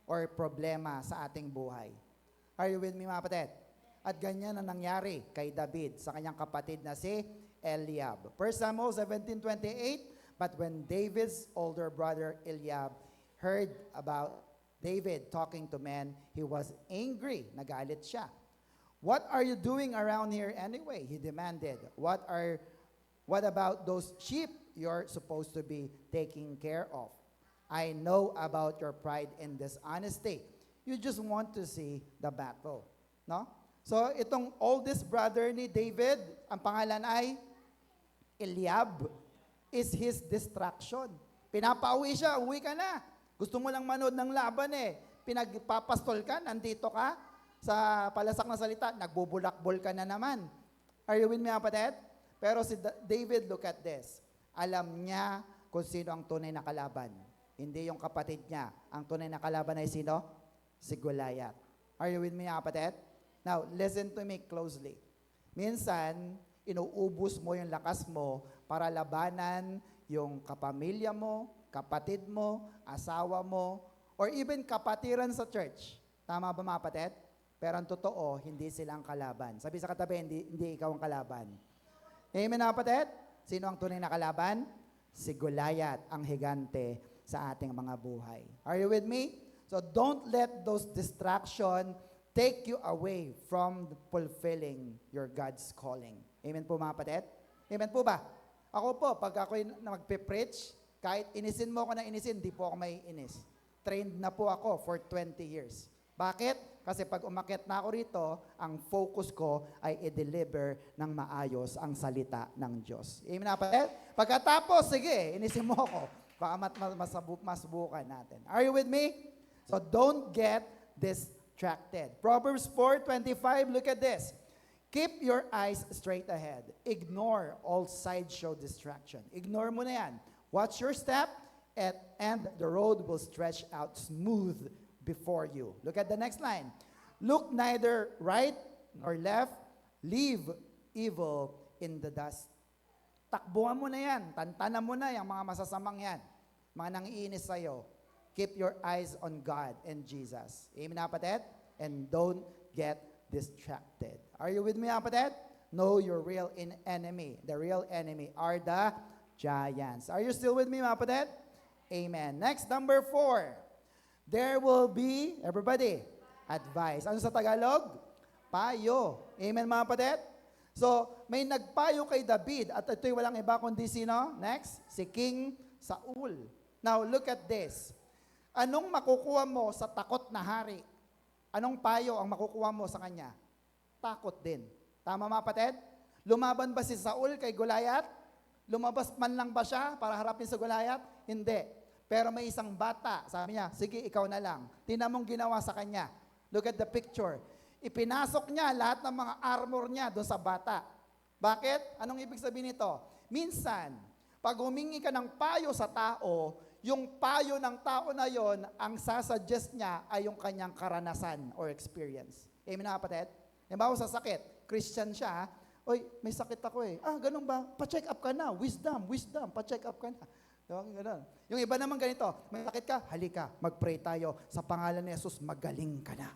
Or problema sa ating buhay. Are you with me, mga kapatid? At ganyan ang nangyari kay David sa kanyang kapatid na si Eliab. 1 Samuel 17:28, but when David's older brother Eliab heard about David talking to men, he was angry. Nagalit siya. What are you doing around here anyway? He demanded. What about those sheep you're supposed to be taking care of? I know about your pride and dishonesty. You just want to see the battle. No? So, itong oldest brother ni David, ang pangalan ay Eliab, is his distraction. Pinapauwi siya, uwi ka na. Gusto mo lang manood ng laban eh. Pinagpapastol ka, nandito ka. Sa palasak na salita, nagbubulakbol ka na naman. Are you with me, kapatid? Pero si David, look at this. Alam niya kung sino ang tunay na kalaban. Hindi yung kapatid niya. Ang tunay na kalaban ay sino? Si Goliath. Are you with me, kapatid? Now, listen to me closely. Minsan, inuubos mo yung lakas mo para labanan yung kapamilya mo, kapatid mo, asawa mo, or even kapatiran sa church. Tama ba, mga kapatid? Pero ang totoo, hindi sila ang kalaban. Sabi sa katabi, hindi ikaw ang kalaban. Amen, mga kapatid? Sino ang tunay na kalaban? Si Goliath, ang higante sa ating mga buhay. Are you with me? So don't let those distractions take you away from fulfilling your God's calling. Amen po, mga kapatid? Amen po ba? Ako po, pag ako'y magpe-preach, kahit inisin mo ako na inisin, di po ako may inis. Trained na po ako for 20 years. Bakit? Kasi pag umakyat na ako rito, ang focus ko ay i-deliver ng maayos ang salita ng Diyos. Amen na, kapatid? Pagkatapos, sige, inisin mo ako. Baka masubukan natin. Are you with me? So don't get distracted. Proverbs 4:25, look at this. Keep your eyes straight ahead. Ignore all sideshow distraction. Ignore mo na yan. Watch your step, and the road will stretch out smooth before you. Look at the next line. Look neither right nor left. Leave evil in the dust. Takbuhan mo na yan. Tantanan mo na yung mga masasamang yan. Mga nangiinis sa'yo. Keep your eyes on God and Jesus. Amen, kapatid? And don't get distracted. Are you with me, kapatid? Know your real enemy. The real enemy are the giants. Are you still with me, kapatid? Amen. Next, number 4. There will be, everybody, advice. Ano sa Tagalog? Payo. Amen, mga kapatid? So, may nagpayo kay David at ito'y walang iba kundi sino? Next, si King Saul. Now, look at this. Anong makukuha mo sa takot na hari? Anong payo ang makukuha mo sa kanya? Takot din. Tama, mga kapatid? Lumaban ba si Saul kay Goliath? Lumabas man lang ba siya para harapin sa Goliath? Hindi. Pero may isang bata, sabi niya, sige, ikaw na lang. Tingnan mong ginawa sa kanya. Look at the picture. Ipinasok niya lahat ng mga armor niya doon sa bata. Bakit? Anong ibig sabihin nito? Minsan, pag humingi ka ng payo sa tao, yung payo ng tao na yon, ang sasuggest niya ay yung kanyang karanasan or experience. Amen na, kapatid? Halimbawa sa sakit, Christian siya, oy, may sakit ako eh. Ah, ganun ba? Pa-check up ka na. Wisdom, pa-check up ka na. Ganun. Yung iba naman ganito, may sakit ka, halika, mag-pray tayo. Sa pangalan ni Jesus, magaling ka na.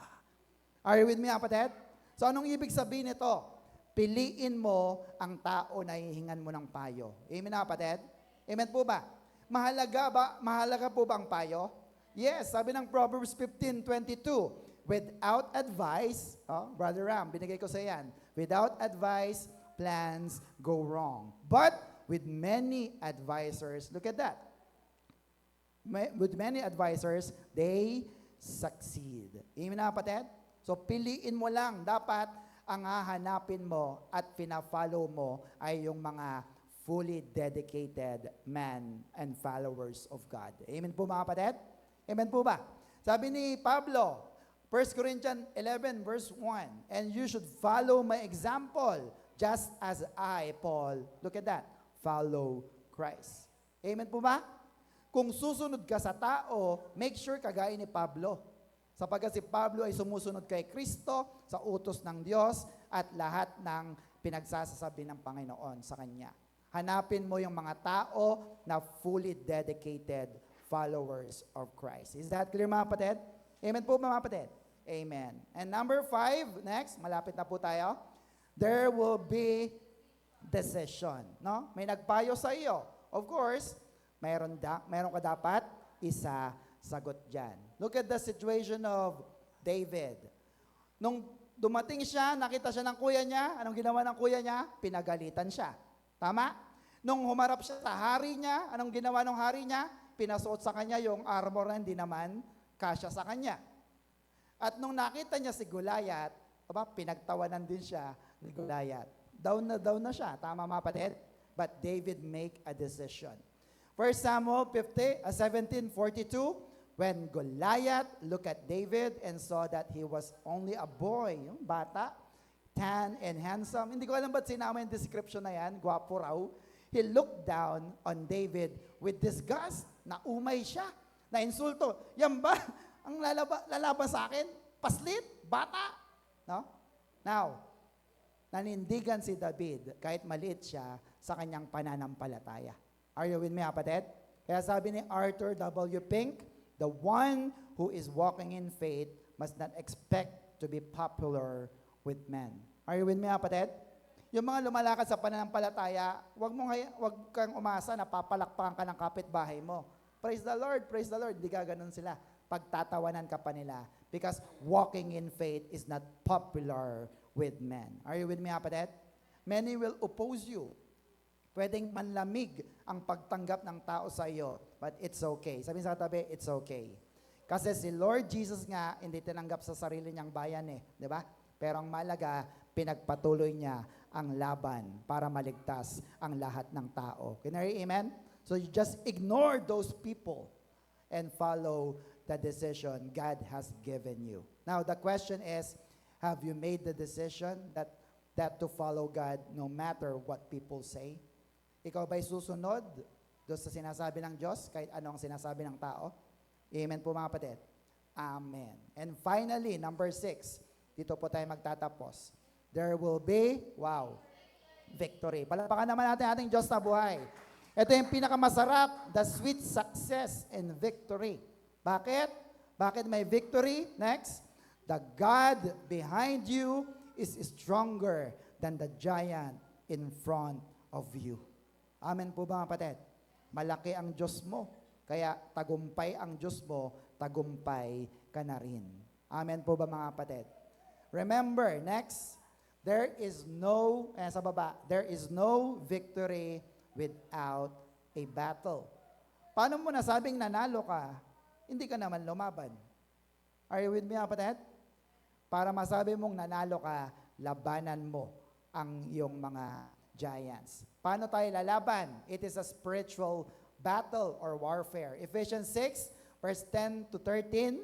Are you with me, kapatid? So anong ibig sabihin nito? Piliin mo ang tao na hihingan mo ng payo. Amen na, kapatid? Amen po ba? Mahalaga po ba ang payo? Yes, sabi ng Proverbs 15:22, without advice, Brother Ram, binigay ko sa yan, without advice, plans go wrong. But with many advisors, look at that. With many advisors, they succeed. Amen na, kapatid? So, piliin mo lang. Dapat, ang hahanapin mo at pina-follow mo ay yung mga fully dedicated men and followers of God. Amen po, mga kapatid? Amen po ba? Sabi ni Pablo, 1 Corinthians 11 verse 1, and you should follow my example, just as I, Paul, look at that, follow Christ. Amen po ba? Kung susunod ka sa tao, make sure kagaya ni Pablo. Sapagkat si Pablo ay sumusunod kay Kristo sa utos ng Diyos at lahat ng pinagsasasabi ng Panginoon sa Kanya. Hanapin mo yung mga tao na fully dedicated followers of Christ. Is that clear, mga kapatid? Amen po, mga kapatid? Amen. And number 5, next, malapit na po tayo. There will be decision. No? May nagpayo sa iyo. Of course, mayroon ka dapat sagot dyan. Look at the situation of David. Nung dumating siya, nakita siya ng kuya niya, anong ginawa ng kuya niya? Pinagalitan siya. Tama? Nung humarap siya sa hari niya, anong ginawa ng hari niya? Pinasuot sa kanya yung armor na hindi naman kasya sa kanya. At nung nakita niya si Goliath, pinagtawanan din siya ni Goliath. Down na siya. Tama mga kapatid? But David make a decision. 1 Samuel 17:42, when Goliath looked at David and saw that he was only a boy, yung bata, tan and handsome. Hindi ko alam ba't sinama yung description na yan, gwapo raw. He looked down on David with disgust. Naumay siya. Na-insulto. Yan ba? Ang lalaban sa akin? Paslit? Bata? No? Now, nanindigan si David kahit maliit siya sa kanyang pananampalataya. Are you with me, kapatid? Kaya sabi ni Arthur W. Pink, the one who is walking in faith must not expect to be popular with men. Are you with me, kapatid? Yung mga lumalakad sa pananampalataya, wag kang umasa na papalakpakan ka ng kapitbahay mo. Praise the Lord, praise the Lord. Hindi ka ganun sila. Pagtatawanan ka pa nila. Because walking in faith is not popular with men. Are you with me, kapatid? Many will oppose you. Pwedeng manlamig ang pagtanggap ng tao sa iyo. But it's okay. Sabihin sa katabi, it's okay. Kasi si Lord Jesus nga, hindi tinanggap sa sarili niyang bayan eh. Di ba? Pero ang malaga, pinagpatuloy niya ang laban para maligtas ang lahat ng tao. Can you hear amen? So you just ignore those people and follow the decision God has given you. Now, the question is, have you made the decision that to follow God no matter what people say? Ikaw ba'y susunod doon sa sinasabi ng Diyos kahit ano ang sinasabi ng tao? Amen po mga kapatid. Amen. And finally, number 6, dito po tayo magtatapos. There will be, victory. Palapakan naman natin ating Diyos na buhay. Ito yung pinakamasarap, the sweet success and victory. Bakit? Bakit may victory? Next, the God behind you is stronger than the giant in front of you. Amen po ba mga kapatid? Malaki ang Diyos mo. Kaya tagumpay ang Diyos mo, tagumpay ka na rin. Amen po ba mga kapatid? Remember, next, there is no victory without a battle. Paano mo nasabing nanalo ka? Hindi ka naman lumaban. Are you with me, kapatid? Para masabi mong nanalo ka, labanan mo ang iyong mga giants. Paano tayo lalaban? It is a spiritual battle or warfare. Ephesians 6, verse 10 to 13.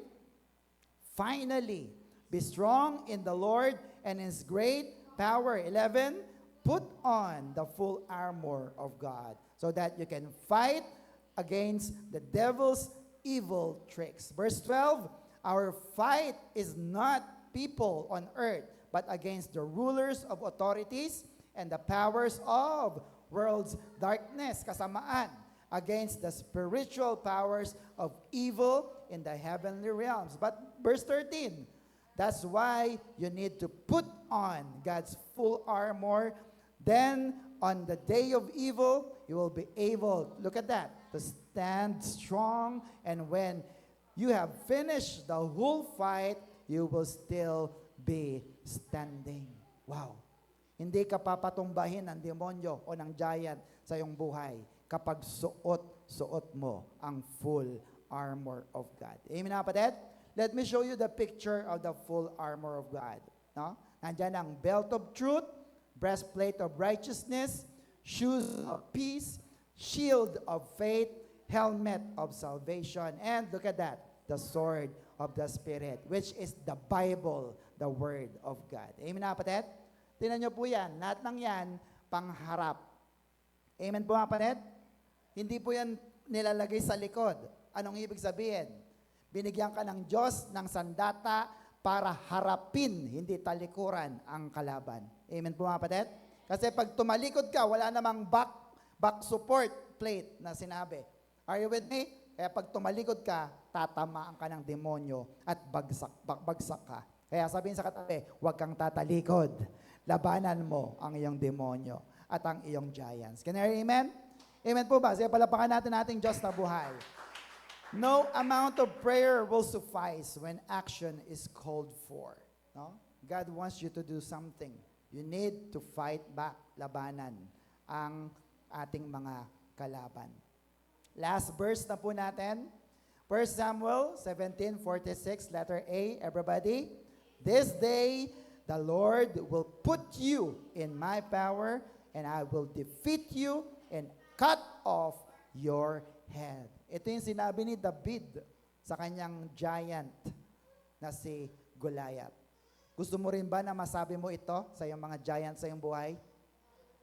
Finally, be strong in the Lord and His great power. 11, put on the full armor of God so that you can fight against the devil's evil tricks. Verse 12, our fight is not people on earth, but against the rulers of authorities and the powers of world's darkness, kasamaan, against the spiritual powers of evil in the heavenly realms. But verse 13, that's why you need to put on God's full armor. Then on the day of evil, you will be able, look at that, to stand strong. And when you have finished the whole fight, you will still be standing. Wow. Hindi ka papatumbahin ng demonyo o ng giant sa iyong buhay kapag suot mo ang full armor of God. Amen, kapatid? Let me show you the picture of the full armor of God. No? Nandiyan ang belt of truth, breastplate of righteousness, shoes of peace, shield of faith, helmet of salvation, and look at that, the sword of the Spirit, which is the Bible, the Word of God. Amen, kapatid? Tingnan niyo po yan. Lahat ng yan, pangharap. Amen po, kapatid? Hindi po yan nilalagay sa likod. Anong ibig sabihin? Binigyan ka ng Diyos ng sandata para harapin, hindi talikuran ang kalaban. Amen po, kapatid? Kasi pag tumalikod ka, wala namang back support plate na sinabi. Are you with me? Kaya pag tumalikod ka, tatamaan ka ng demonyo at bagsak ka. Kaya sabihin sa katabi, huwag kang tatalikod. Labanan mo ang iyong demonyo at ang iyong giants. Can you hear amen? Amen po ba? Sige, palapakan natin ating Diyos na buhay. No amount of prayer will suffice when action is called for. No? God wants you to do something. You need to fight back, labanan ang ating mga kalaban. Last verse na po natin. 1 Samuel 17:46, letter A. Everybody, this day the Lord will put you in my power, and I will defeat you and cut off your head. Ito yung sinabi ni David sa kanyang giant na si Goliath. Gusto mo rin ba na masabi mo ito sa iyong mga giant sa iyong buhay?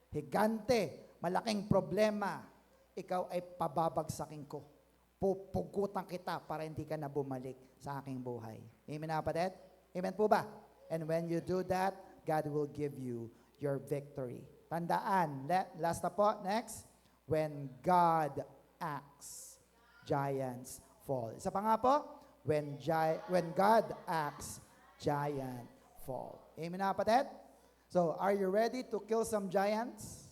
Higante, malaking problema, ikaw ay pababagsakin ko. Pupugutan kita para hindi ka na bumalik sa aking buhay. Amen na kapatid? Amen po ba? And when you do that, God will give you your victory. Tandaan, last na po, next. When God acts, giants fall. Isa pa nga po, when God acts, giant fall. Amen na kapatid? So, are you ready to kill some giants?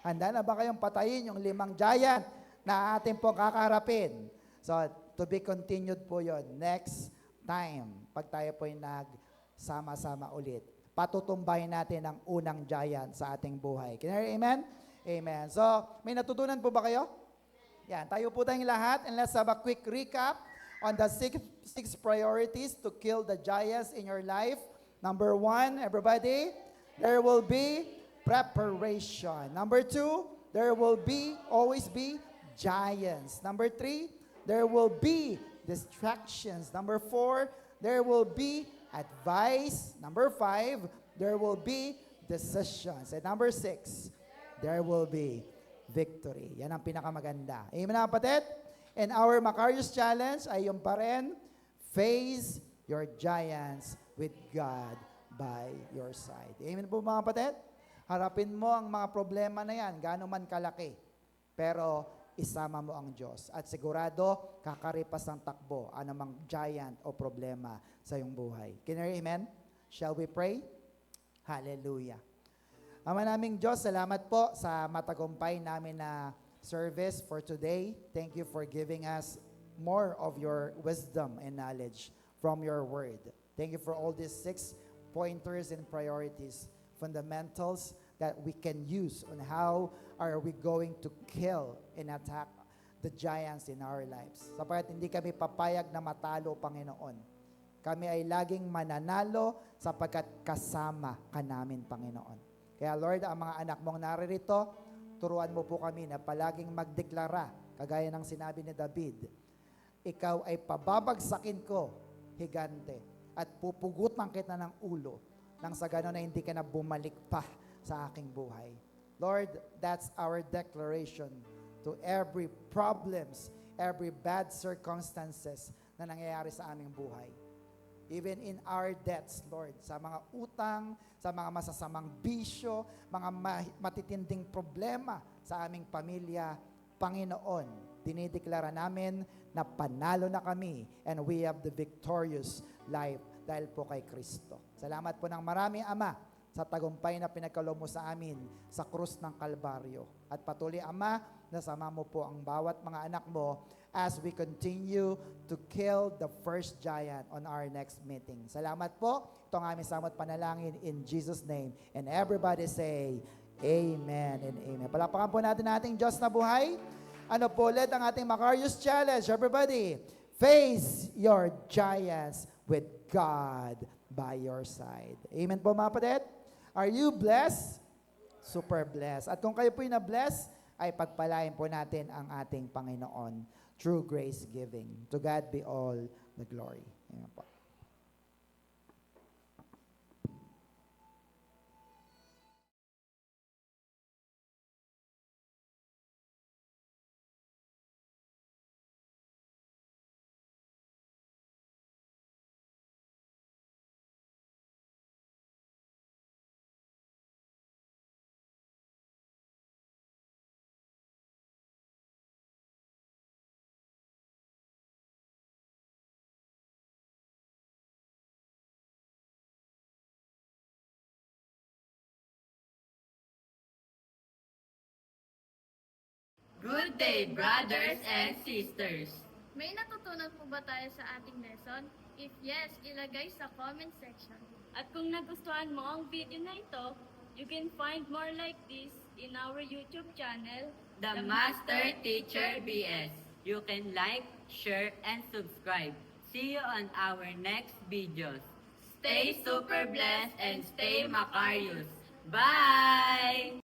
Handa na ba kayong patayin yung 5 giant na ating po kakaharapin? So, to be continued po yon next time, pag tayo po nagsama-sama ulit. Patutumbahin natin ang unang giant sa ating buhay. Can you hear amen? Amen. So, may natutunan po ba kayo? Yan, tayo po tayong lahat, and let's have a quick recap on the six priorities to kill the giants in your life. Number 1, everybody, there will be preparation. Number 2, there will always be giants. Number 3, there will be distractions. Number 4, there will be advice. Number 5, there will be decisions. And number 6, there will be victory. Yan ang pinakamaganda. Amen na kapatid? And our Macarius Challenge ay yung pa rin, face your giants with God by your side. Amen po mga kapatid? Harapin mo ang mga problema na yan, gaano man kalaki. Pero isama mo ang Diyos. At sigurado, kakaripas ng takbo, anumang giant o problema sa iyong buhay. Can you hear amen? Shall we pray? Hallelujah. Ama naming Diyos, salamat po sa matagumpay namin na service for today. Thank you for giving us more of your wisdom and knowledge from your word. Thank you for all these 6 pointers and priorities, fundamentals that we can use on how are we going to kill and attack the giants in our lives. Sapagkat hindi kami papayag na matalo, Panginoon. Kami ay laging mananalo sapagkat kasama ka namin, Panginoon. Kaya Lord, ang mga anak mong naririto, turuan mo po kami na palaging magdeklara, kagaya ng sinabi ni David, ikaw ay pababagsakin ko, higante, at pupugutan kita ng ulo, nang sa gano'n na hindi ka na bumalik pa sa aking buhay. Lord, that's our declaration to every problems, every bad circumstances na nangyayari sa aming buhay. Even in our debts, Lord, sa mga utang, sa mga masasamang bisyo, mga matitinding problema sa aming pamilya, Panginoon, dinideklara namin na panalo na kami and we have the victorious life dahil po kay Kristo. Salamat po ng marami, Ama, sa tagumpay na pinagkaloob mo sa amin sa krus ng Kalbaryo. At patuloy, Ama, nasama mo po ang bawat mga anak mo as we continue to kill the first giant on our next meeting. Salamat po. Ito ang aming samot panalangin in Jesus' name. And everybody say, Amen and Amen. Palapakan po natin ating Diyos na buhay. Ano po ulit ang ating Macarius Challenge? Everybody, face your giants with God by your side. Amen po mga kapatid? Are you blessed? Super blessed. At kung kayo po'y na-bless, ay pagpalain po natin ang ating Panginoon through grace giving. To God be all the glory. Amen po. Good day, brothers and sisters! May natutunan po ba tayo sa ating lesson? If yes, ilagay sa comment section. At kung nagustuhan mo ang video na ito, you can find more like this in our YouTube channel, The Master Teacher BS. You can like, share, and subscribe. See you on our next videos. Stay super blessed and stay Macarius. Bye!